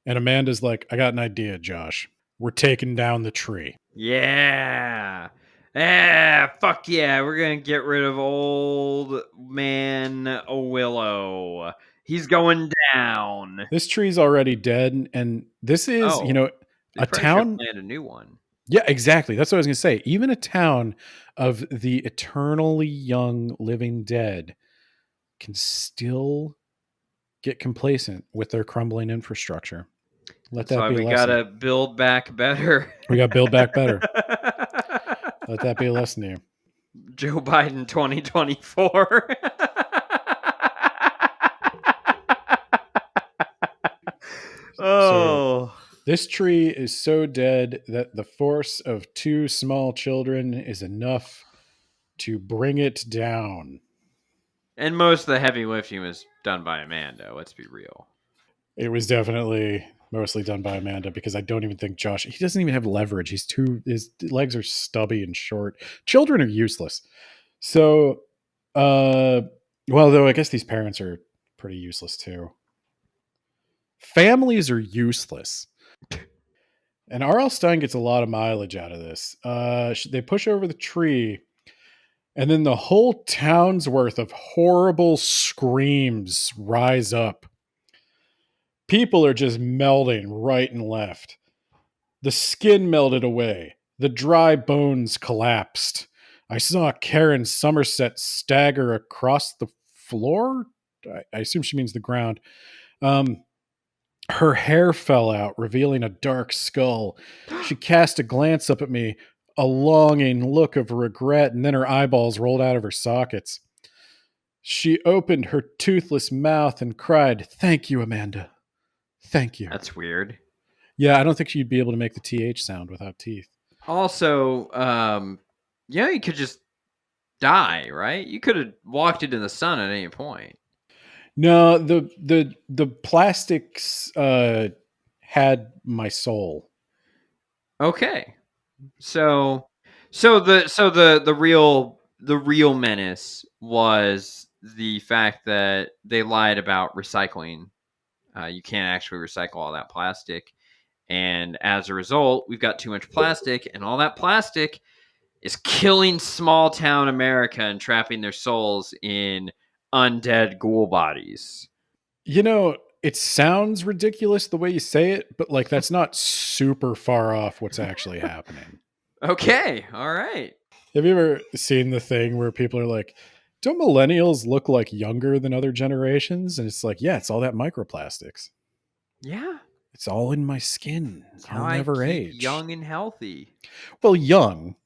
And Amanda's like, I got an idea, Josh. We're taking down the tree. Yeah. Fuck yeah. We're going to get rid of old man Willow. He's going down. This tree's already dead, and this is, a town. Plant a new one. Yeah, exactly. That's what I was going to say. Even a town of the eternally young living dead can still get complacent with their crumbling infrastructure. Let that That's be a why we lesson. gotta build back better. We got to build back better. Let that be a lesson to you. Joe Biden 2024. Oh. This tree is so dead that the force of 2 small children is enough to bring it down. And most of the heavy lifting was done by Amanda, let's be real. It was definitely mostly done by Amanda because I don't even think Josh, he doesn't even have leverage. His legs are stubby and short. Children are useless. So, well, though I guess these parents are pretty useless too. Families are useless. And RL Stine gets a lot of mileage out of this. They push over the tree, and then the whole town's worth of horrible screams rise up. People are just melting right and left. The skin melted away. The dry bones collapsed. I saw Karen Somerset stagger across the floor. I assume she means the ground. Her hair fell out, revealing a dark skull. She cast a glance up at me, a longing look of regret, and then her eyeballs rolled out of her sockets. She opened her toothless mouth and cried, "Thank you, Amanda. Thank you." That's weird. Yeah, I don't think she'd be able to make the TH sound without teeth. Also, you could just die, right? You could have walked into the sun at any point. No, the plastics had my soul. Okay. So the real menace was the fact that they lied about recycling. You can't actually recycle all that plastic. And as a result, we've got too much plastic, and all that plastic is killing small town America and trapping their souls in undead ghoul bodies. It sounds ridiculous the way you say it, but like that's not super far off what's actually happening. Okay, all right. Have you ever seen the thing where people are like, don't millennials look like younger than other generations? And it's like, yeah, it's all that microplastics. Yeah. It's all in my skin. That's I'll how I never keep age. young and healthy. Well, young.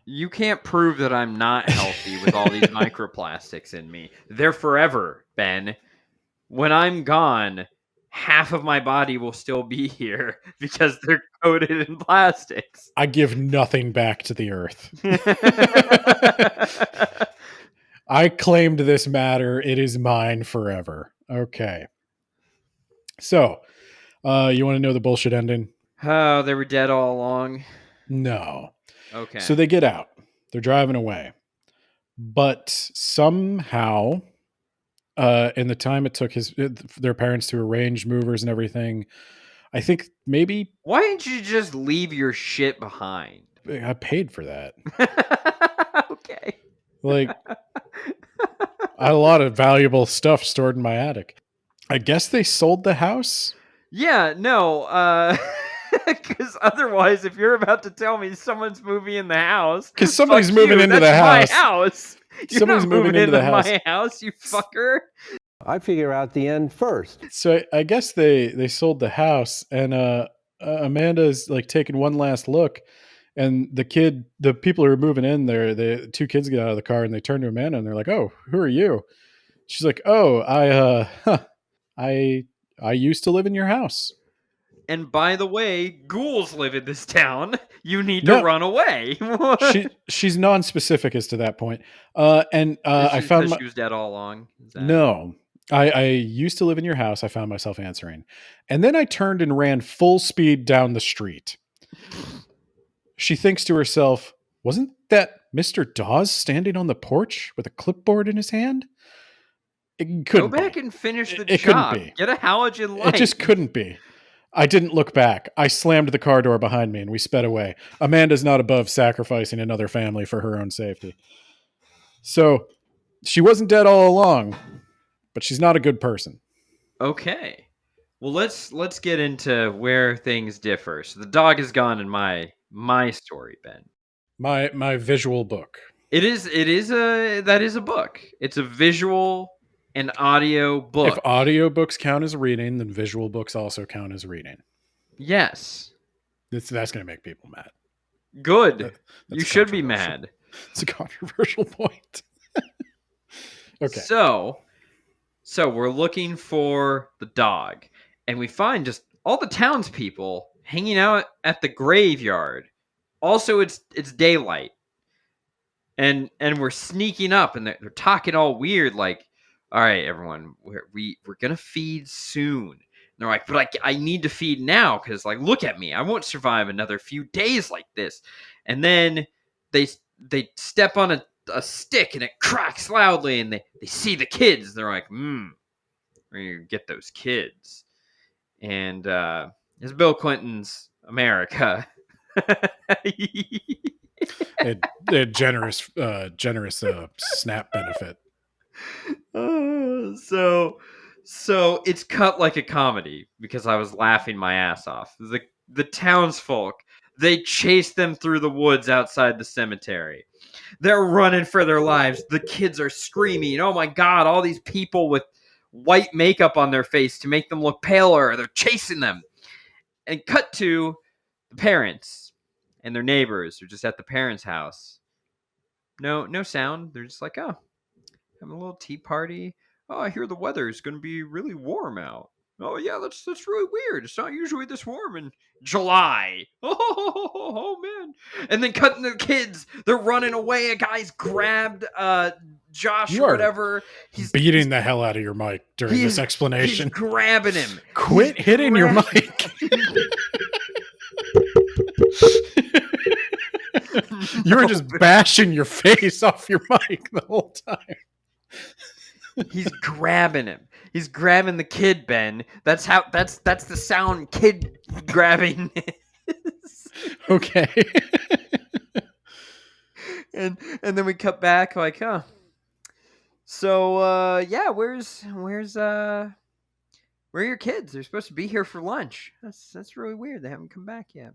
You can't prove that I'm not healthy with all these microplastics in me. They're forever, Ben. When I'm gone, half of my body will still be here because they're coated in plastics. I give nothing back to the earth. I claimed this matter. It is mine forever. Okay. So, you want to know the bullshit ending? Oh, they were dead all along. No. Okay. So they get out. They're driving away. But somehow, in the time it took their parents to arrange movers and everything, I think maybe Why didn't you just leave your shit behind? I paid for that. Okay. Like, I had a lot of valuable stuff stored in my attic. I guess they sold the house. Yeah, no, because otherwise, if you're about to tell me someone's moving in the house, Because somebody's fuck moving you, into the that's house. my house. You're Somebody's not moving into the house. my house, you fucker. I figure out the end first. So I guess they sold the house, and Amanda's like taking one last look, and the people who are moving in there, the two kids get out of the car and they turn to Amanda and they're like, "Oh, who are you?" She's like, "Oh, I used to live in your house." And by the way, ghouls live in this town. You need No. to run away. She's non-specific as to that point. I found she was dead all along. No. I used to live in your house. I found myself answering. And then I turned and ran full speed down the street. She thinks to herself, wasn't that Mr. Dawes standing on the porch with a clipboard in his hand? It couldn't Go back be. and finish the It job. couldn't be. Get a halogen light. It just couldn't be. I didn't look back. I slammed the car door behind me and we sped away. Amanda's not above sacrificing another family for her own safety. So she wasn't dead all along, but she's not a good person. Okay. Well, let's get into where things differ. So the dog is gone in my story, Ben. My visual book. That is a book. It's a visual and audio book. If audio books count as reading, then visual books also count as reading. Yes. That's going to make people mad. Good. You should be mad. It's a controversial point. Okay. So we're looking for the dog, and we find just all the townspeople hanging out at the graveyard. Also, it's daylight, and we're sneaking up, and they're talking all weird, like, "All right, everyone, we're gonna feed soon." And they're like, "But I need to feed now because, like, look at me, I won't survive another few days like this." And then they step on a stick and it cracks loudly, and they see the kids. They're like, we're gonna get those kids. And it's Bill Clinton's America. It generous SNAP benefit. So it's cut like a comedy because I was laughing my ass off. The townsfolk, they chase them through the woods outside the cemetery. They're running for their lives. The kids are screaming, "Oh my God, all these people with white makeup on their face to make them look paler." They're chasing them. And cut to the parents and their neighbors are just at the parents' house. No sound. They're just like, "Oh, having a little tea party. Oh, I hear the weather is going to be really warm out. Oh yeah, that's really weird. It's not usually this warm in July." Oh man! And then cutting the kids, they're running away. A guy's grabbed Josh You or are whatever. He's beating the hell out of your mic during this explanation. He's grabbing him. Quit hitting your mic. You were just bashing your face off your mic the whole time. He's grabbing him. He's grabbing the kid, Ben. That's the sound kid grabbing is. Okay. and then we cut back like, huh. So yeah, where's Where are your kids? They're supposed to be here for lunch. That's really weird. They haven't come back yet.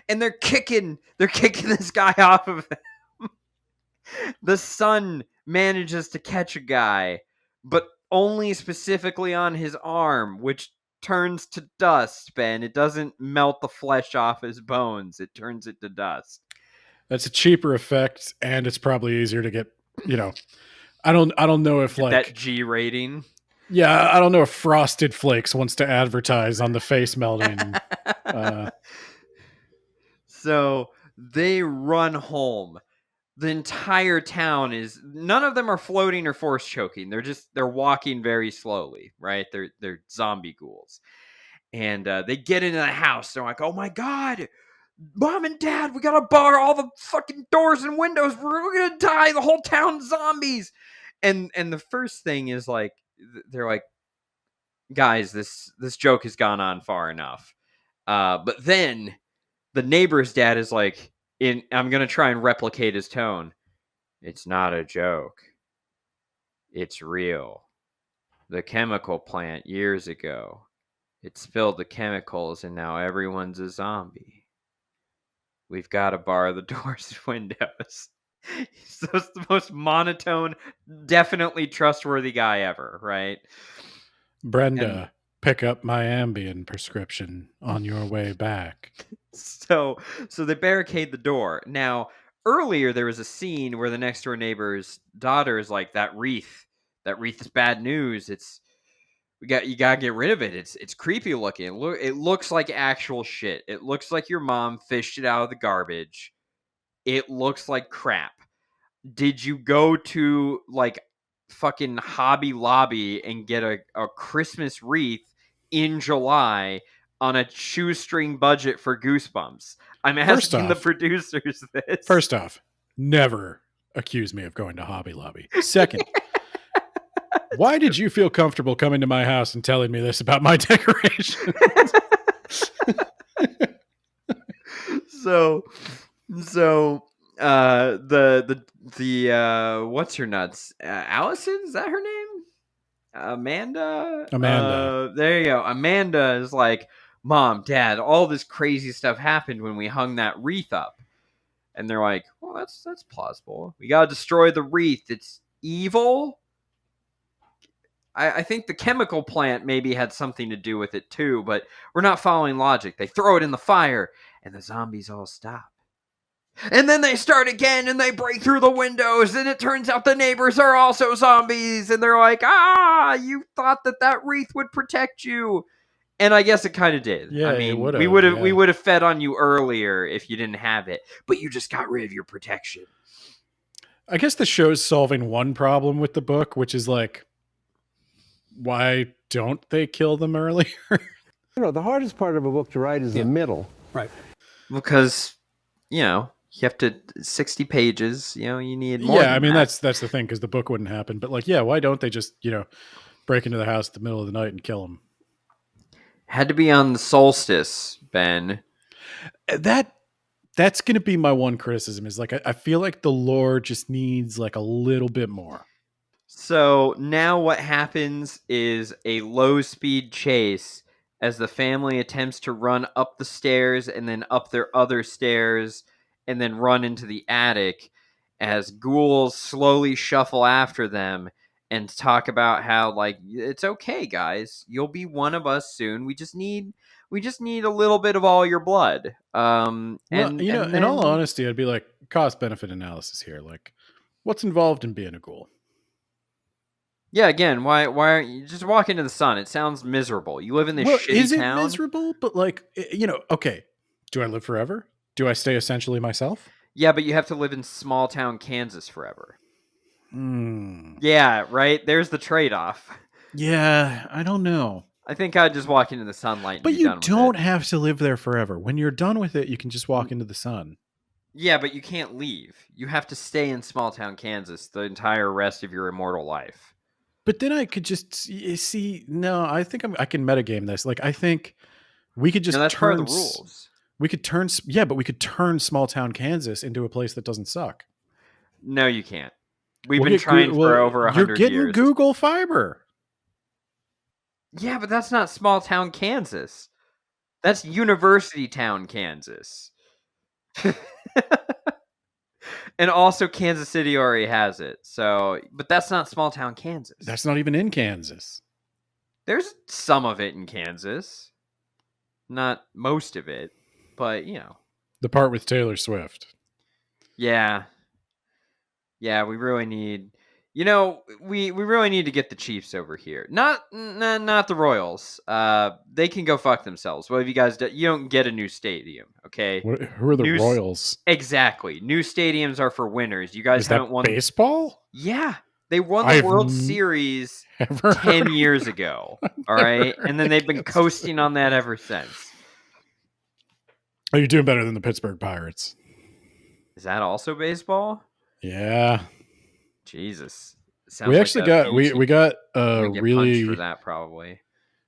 And they're kicking this guy off of him. The son manages to catch a guy, but only specifically on his arm, which turns to dust, Ben. It doesn't melt the flesh off his bones. It turns it to dust. That's a cheaper effect, and it's probably easier to get, I don't know if Get like that G rating. Yeah, I don't know if Frosted Flakes wants to advertise on the face melting. So they run home. The entire town is, none of them are floating or force choking. They're walking very slowly, right? They're zombie ghouls. And they get into the house. They're like, oh my God, Mom and Dad, we gotta bar all the fucking doors and windows. We're gonna die. The whole town's zombies. And the first thing is like, they're like, guys, this joke has gone on far enough. But then the neighbor's dad is like, I'm gonna try and replicate his tone. It's not a joke. It's real. The chemical plant years ago. It spilled the chemicals and now everyone's a zombie. We've got to bar the doors and windows. He's the most monotone, definitely trustworthy guy ever, right? Brenda, pick up my Ambien prescription on your way back. So they barricade the door. Now, earlier there was a scene where the next door neighbor's daughter is like, that wreath is bad news. You gotta get rid of it. It's creepy looking. It looks like actual shit. It looks like your mom fished it out of the garbage. It looks like crap. Did you go to like fucking Hobby Lobby and get a Christmas wreath in July on a shoestring budget for Goosebumps? I'm asking the producers this. First off, never accuse me of going to Hobby Lobby. Second, why did you feel comfortable coming to my house and telling me this about my decorations? So the what's her nuts? Allison, is that her name? Amanda. There you go. Amanda is like, Mom, Dad, all this crazy stuff happened when we hung that wreath up, and they're like, well, that's plausible. We gotta destroy the wreath. It's evil. I think the chemical plant maybe had something to do with it too, but we're not following logic. They throw it in the fire, and the zombies all stop. And then they start again, and they break through the windows, and it turns out the neighbors are also zombies, and they're like, you thought that wreath would protect you. And I guess it kind of did. Yeah, I mean, we would have fed on you earlier if you didn't have it, but you just got rid of your protection. I guess the show's solving one problem with the book, which is like, why don't they kill them earlier? The hardest part of a book to write is the middle. Right. Because, you have to 60 pages, you need more. Yeah, I mean, that's the thing, because the book wouldn't happen. But like, yeah, why don't they just, break into the house at the middle of the night and kill them? Had to be on the solstice, Ben. That's going to be my one criticism, is like, I feel like the lore just needs like a little bit more. So now what happens is a low-speed chase as the family attempts to run up the stairs and then up their other stairs and then run into the attic as ghouls slowly shuffle after them and talk about how, like, it's okay, guys. You'll be one of us soon. We just need a little bit of all your blood. In all honesty, I'd be like, cost-benefit analysis here. Like, what's involved in being a ghoul? Yeah, again, why aren't you just walk into the sun? It sounds miserable. You live in this shitty is it town. miserable? But like, okay. Do I live forever? Do I stay essentially myself? Yeah, but you have to live in small town Kansas forever. Mm. Yeah, right? There's the trade-off. Yeah, I don't know. I think I'd just walk into the sunlight and But be you done with don't it. have to live there forever. When you're done with it, you can just walk into the sun. Yeah, but you can't leave. You have to stay in small town Kansas the entire rest of your immortal life. But then I could just see. No, I think I can metagame this. Like, I think we could just that's turn part of the rules. We could turn, but we could turn small town Kansas into a place that doesn't suck. No, you can't. We've been trying for over 100 years. You're getting Google Fiber. Yeah, but that's not small town Kansas. That's university town Kansas. And also Kansas City already has it. So, but that's not small town Kansas. That's not even in Kansas. There's some of it in Kansas. Not most of it, but The part with Taylor Swift. Yeah. Yeah, we really need we really need to get the Chiefs over here. Not the Royals. They can go fuck themselves. What have you guys done? You don't get a new stadium, okay? Who are the Royals? Exactly. New stadiums are for winners. You guys Is haven't that won baseball? Yeah. They won the World Series 10 years ago. All right? And then they've been coasting on that ever since. Are you doing better than the Pittsburgh Pirates? Is that also baseball? Yeah. Jesus. We actually got we got a really for that probably.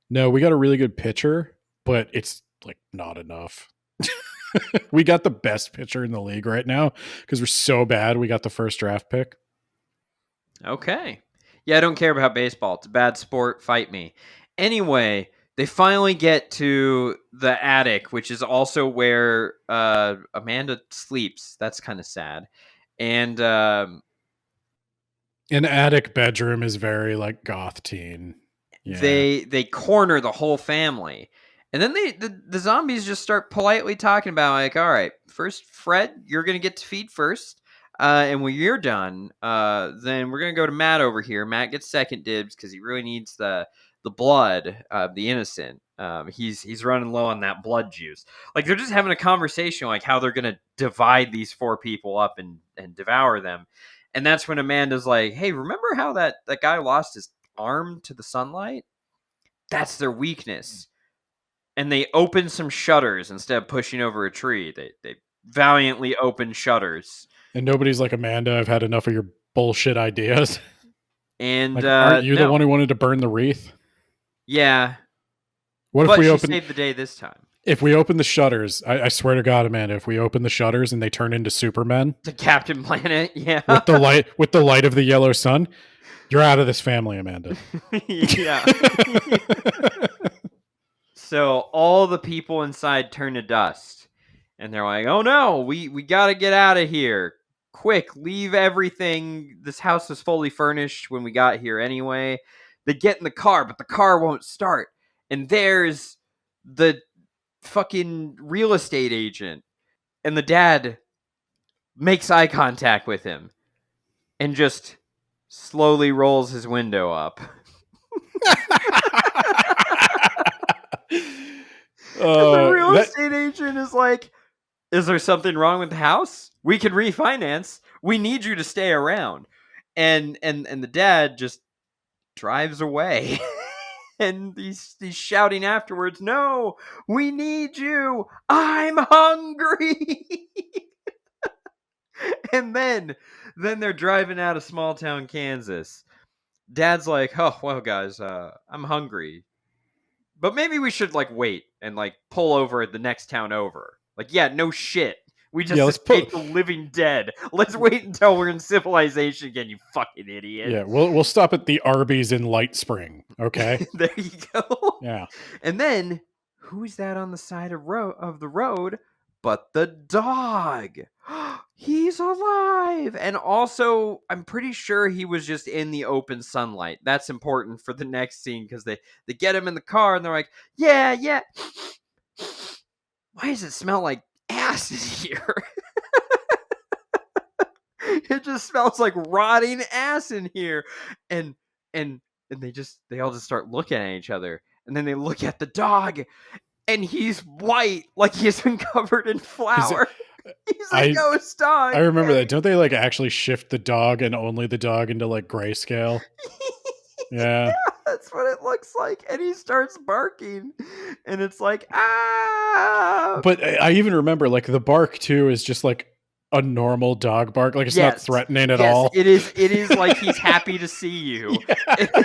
No, we got a really good pitcher, but it's like not enough. We got the best pitcher in the league right now because we're so bad. We got the first draft pick. Okay. Yeah, I don't care about baseball. It's a bad sport. Fight me. Anyway, they finally get to the attic, which is also where Amanda sleeps. That's kind of sad. And an attic bedroom is very like goth teen. Yeah. They corner the whole family. And then the zombies just start politely talking about like, all right, first Fred, you're gonna get to feed first. And when you're done, then we're gonna go to Matt over here. Matt gets second dibs because he really needs the blood of the innocent. He's running low on that blood juice. Like they're just having a conversation like how they're gonna divide these 4 people up and devour them. And that's when Amanda's like, hey, remember how that guy lost his arm to the sunlight? That's their weakness. And they open some shutters instead of pushing over a tree. They valiantly open shutters. And nobody's like, Amanda, I've had enough of your bullshit ideas. And like, aren't you the one who wanted to burn the wreath? Yeah. What if we open saved the day this time? If we open the shutters, I swear to God, Amanda, if we open the shutters and they turn into Supermen, to Captain Planet, yeah, with the light of the yellow sun, you're out of this family, Amanda. Yeah. So all the people inside turn to dust, and they're like, "Oh no, we got to get out of here! Quick, leave everything. This house was fully furnished when we got here anyway." They get in the car, but the car won't start, and there's the fucking real estate agent, and the dad makes eye contact with him and just slowly rolls his window up. The real estate agent is like, is there something wrong with the house? We can refinance. We need you to stay around. And the dad just drives away. And he's shouting afterwards, no, we need you. I'm hungry. And then they're driving out of small town Kansas. Dad's like, oh, well, guys, I'm hungry. But maybe we should like wait and like pull over at the next town over. Like, yeah, no shit. We just escaped the living dead. Let's wait until we're in civilization again, you fucking idiot. Yeah, we'll stop at the Arby's in Light Spring, okay? There you go. Yeah. And then, who's that on the side of the road but the dog? He's alive! And also, I'm pretty sure he was just in the open sunlight. That's important for the next scene because they get him in the car and they're like, yeah. Why does it smell like ass in here? It just smells like rotting ass in here. And they all just start looking at each other. And then they look at the dog and he's white, like he's been covered in flour. He's a ghost dog. I remember that. Don't they like actually shift the dog and only the dog into like grayscale? Yeah. That's what it looks like. And he starts barking. And it's like, ah. But I even remember like the bark too is just like a normal dog bark. Like it's not threatening at all. It is like he's happy to see you. Yeah.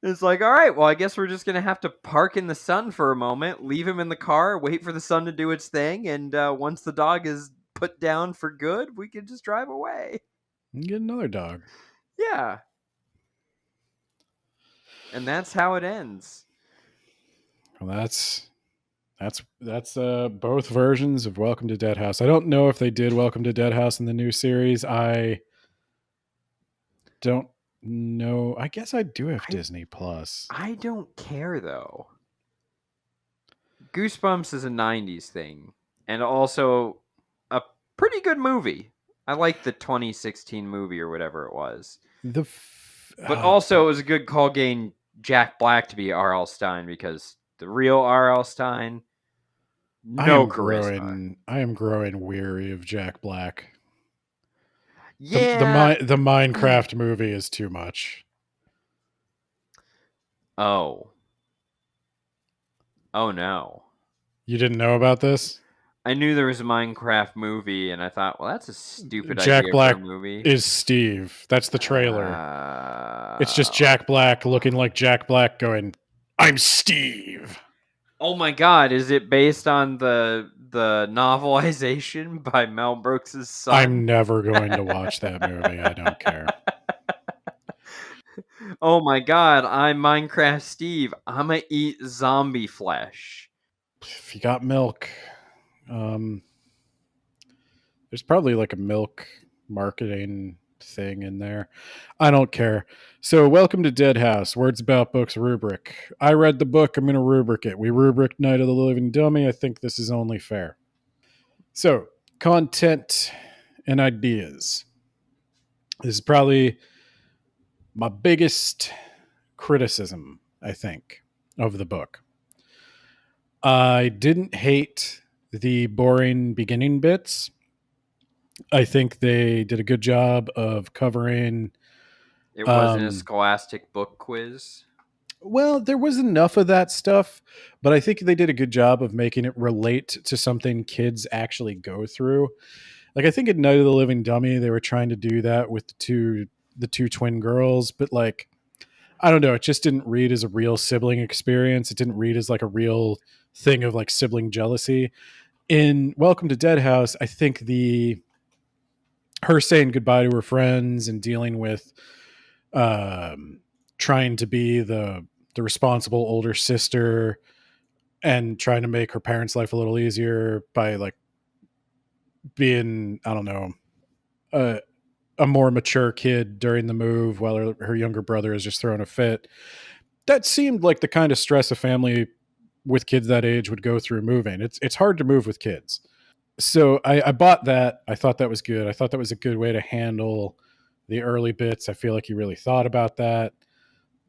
It's like, all right, well, I guess we're just going to have to park in the sun for a moment, leave him in the car, wait for the sun to do its thing, and once the dog is put down for good, we can just drive away. And get another dog. Yeah. And that's how it ends. Well, that's both versions of Welcome to Deadhouse. I don't know if they did Welcome to Deadhouse in the new series. I don't know. I guess I do have Disney Plus. I don't care though. Goosebumps is a 90s thing and also a pretty good movie. I like the 2016 movie or whatever it was. But also it was a good call getting Jack Black to be RL Stine because the real RL Stine, no charisma. I am growing weary of Jack Black. Yeah. The Minecraft movie is too much. Oh no. You didn't know about this? I knew there was a Minecraft movie, and I thought, well, that's a stupid Jack idea Black for a movie. is Steve. That's the trailer. It's just Jack Black looking like Jack Black going, "I'm Steve." Oh my God! Is it based on the novelization by Mel Brooks' son? I'm never going to watch that movie. I don't care. Oh my God! I'm Minecraft Steve. I'm gonna eat zombie flesh. If you got milk, there's probably like a milk marketing thing in there. I don't care. So, welcome to Deadhouse, Words About Books rubric. I read the book. I'm going to rubric it. We rubric Night of the Living Dummy. I think this is only fair. So, content and ideas. This is probably my biggest criticism, I think, of the book. I didn't hate the boring beginning bits. I think they did a good job of covering. It wasn't a scholastic book quiz. Well, there was enough of that stuff, but I think they did a good job of making it relate to something kids actually go through. Like, I think in Night of the Living Dummy, they were trying to do that with the two twin girls, but like, I don't know, it just didn't read as a real sibling experience. It didn't read as like a real thing of like sibling jealousy. In Welcome to Deadhouse, I think her saying goodbye to her friends and dealing with trying to be the responsible older sister and trying to make her parents' life a little easier by like being, I don't know, a more mature kid during the move while her younger brother is just throwing a fit. That seemed like the kind of stress a family with kids that age would go through moving. It's hard to move with kids. So I bought that. I thought that was good. I thought that was a good way to handle the early bits. I feel like he really thought about that.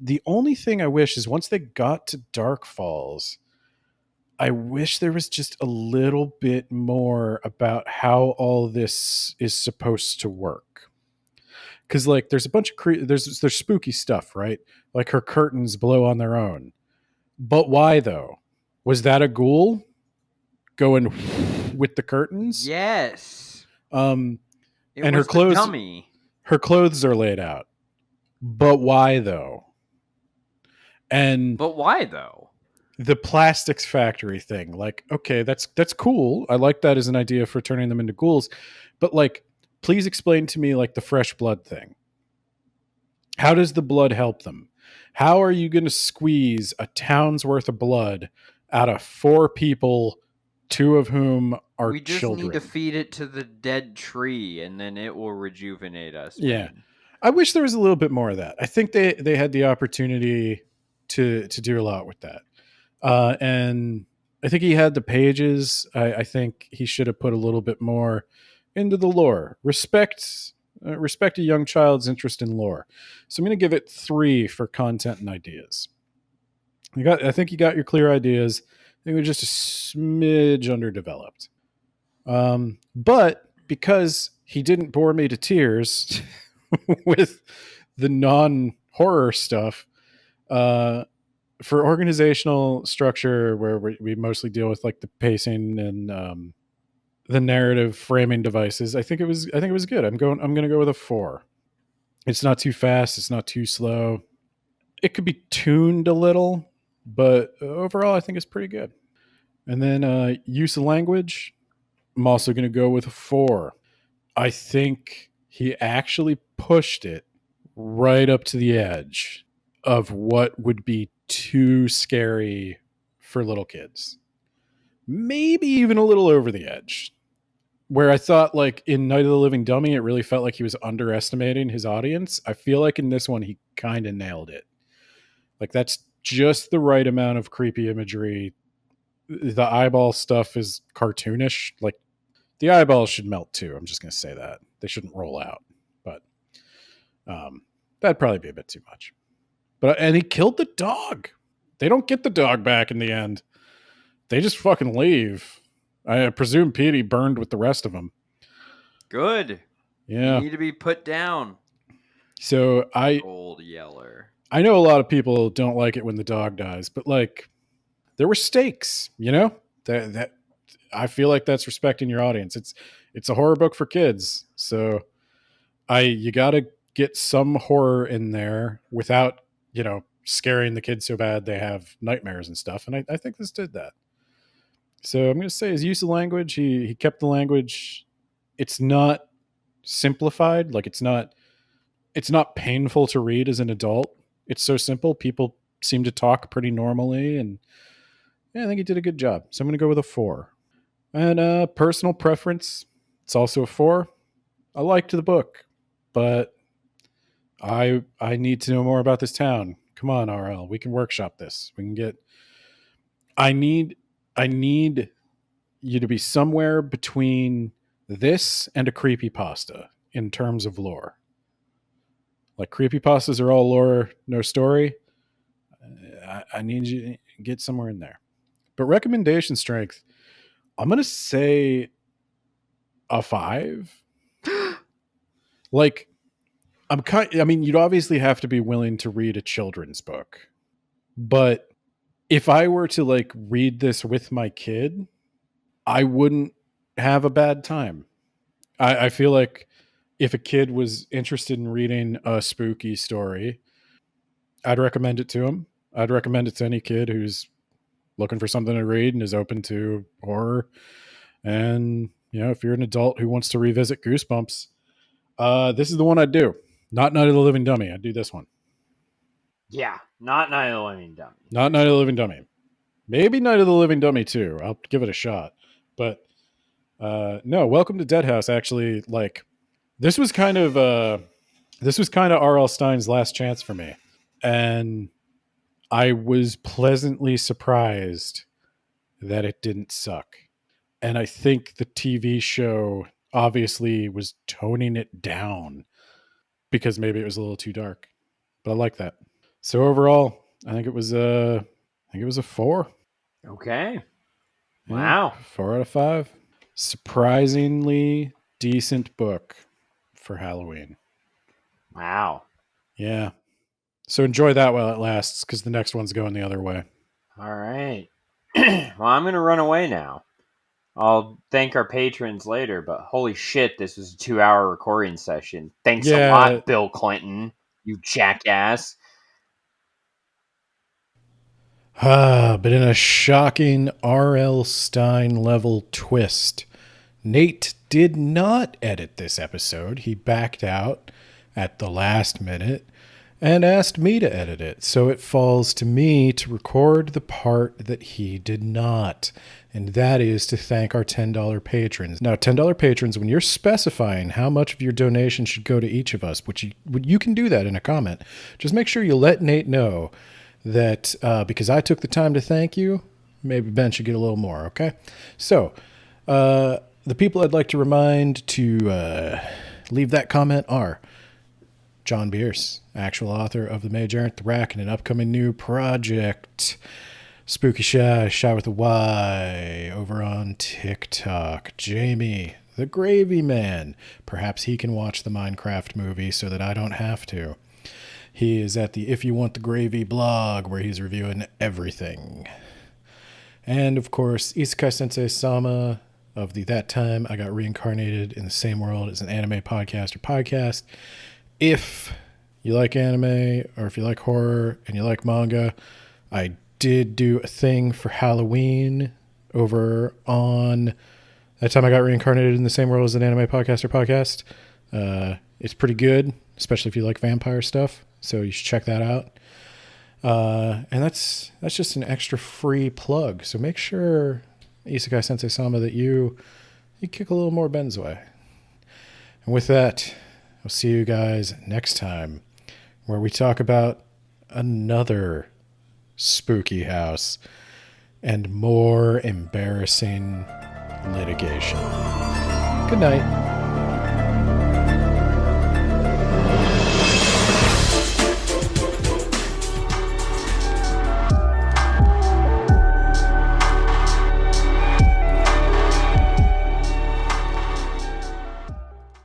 The only thing I wish is once they got to Dark Falls, I wish there was just a little bit more about how all this is supposed to work. Because like there's a bunch of there's spooky stuff, right? Like her curtains blow on their own. But why though? Was that a ghoul going with the curtains? Yes. And her clothes, dummy. Her clothes are laid out. But why though? But why though? The plastics factory thing, like, okay, that's cool. I like that as an idea for turning them into ghouls. But like, please explain to me like the fresh blood thing. How does the blood help them? How are you going to squeeze a town's worth of blood out of 4 people, 2 of whom are children? We just need to feed it to the dead tree, and then it will rejuvenate us. Yeah. I wish there was a little bit more of that. I think they had the opportunity to do a lot with that. And I think he had the pages. I think he should have put a little bit more into the lore. Respect a young child's interest in lore. So I'm going to give it 3 for content and ideas. I think you got your clear ideas. I think it was just a smidge underdeveloped. But because he didn't bore me to tears with the non-horror stuff, for organizational structure where we mostly deal with like the pacing and the narrative framing devices, I think it was good. I'm going to go with a 4. It's not too fast. It's not too slow. It could be tuned a little, but overall I think it's pretty good. And then use of language, I'm also going to go with a 4. I think he actually pushed it right up to the edge. of what would be too scary for little kids. Maybe even a little over the edge. Where I thought, like, in Night of the Living Dummy, it really felt like he was underestimating his audience. I feel like in this one, he kind of nailed it. Like, that's just the right amount of creepy imagery. The eyeball stuff is cartoonish. Like, the eyeballs should melt too. I'm just going to say that. They shouldn't roll out. But that'd probably be a bit too much. And he killed the dog. They don't get the dog back in the end. They just fucking leave. I presume Petey burned with the rest of them. Good. Yeah. You need to be put down. So Old Yeller. I know a lot of people don't like it when the dog dies, but like there were stakes, you know? That I feel like that's respecting your audience. It's a horror book for kids. So you got to get some horror in there without, you know, scaring the kids so bad they have nightmares and stuff. And I think this did that. So I'm going to say his use of language, he kept the language. It's not simplified. Like it's not painful to read as an adult. It's so simple. People seem to talk pretty normally. And yeah, I think he did a good job. So I'm going to go with a 4. And personal preference, it's also a 4. I liked the book, but I need to know more about this town. Come on, RL. We can workshop this. We can get... I need you to be somewhere between this and a creepypasta in terms of lore. Like creepypastas are all lore, no story. I need you to get somewhere in there. But recommendation strength, I'm going to say a 5. Like, you'd obviously have to be willing to read a children's book. But if I were to like read this with my kid, I wouldn't have a bad time. I feel like if a kid was interested in reading a spooky story, I'd recommend it to him. I'd recommend it to any kid who's looking for something to read and is open to horror. And, you know, if you're an adult who wants to revisit Goosebumps, this is the one I'd do. Not Night of the Living Dummy. I'd do this one. Yeah, not Night of the Living Dummy. Not Night of the Living Dummy. Maybe Night of the Living Dummy too. I'll give it a shot. But no, Welcome to Deadhouse actually, like, this was kind of RL Stine's last chance for me. And I was pleasantly surprised that it didn't suck. And I think the TV show obviously was toning it down because maybe it was a little too dark. But I like that. So overall, I think it was a 4. Okay. Yeah, Wow. 4 out of 5. Surprisingly decent book for Halloween. Wow. Yeah. So enjoy that while it lasts, because the next one's going the other way. All right. Well, I'm going to run away now. I'll thank our patrons later, but holy shit, this was a 2-hour recording session. Thanks a lot, Bill Clinton, you jackass. But in a shocking R.L. Stine level twist, Nate did not edit this episode. He backed out at the last minute and asked me to edit it. So it falls to me to record the part that he did not. And that is to thank our $10 patrons. Now, $10 patrons, when you're specifying how much of your donation should go to each of us, which you can do that in a comment, just make sure you let Nate know that because I took the time to thank you, maybe Ben should get a little more, okay? So, the people I'd like to remind to leave that comment are John Bierce, actual author of The Mage Errant, The Rack, and an upcoming new project, Spooky Shy with a Y, over on TikTok. Jamie, the Gravy Man. Perhaps he can watch the Minecraft movie so that I don't have to. He is at the If You Want the Gravy blog, where he's reviewing everything. And, of course, Isekai Sensei Sama of the That Time I Got Reincarnated in the Same World as an Anime podcast. If you like anime, or if you like horror, and you like manga, I did do a thing for Halloween over on That Time I Got Reincarnated in the Same World as an Anime podcast. It's pretty good, especially if you like vampire stuff. So you should check that out. And that's just an extra free plug. So make sure, Isekai Sensei Sama, that you kick a little more Ben's way. And with that, I'll see you guys next time, where we talk about another spooky house and more embarrassing litigation. Good night.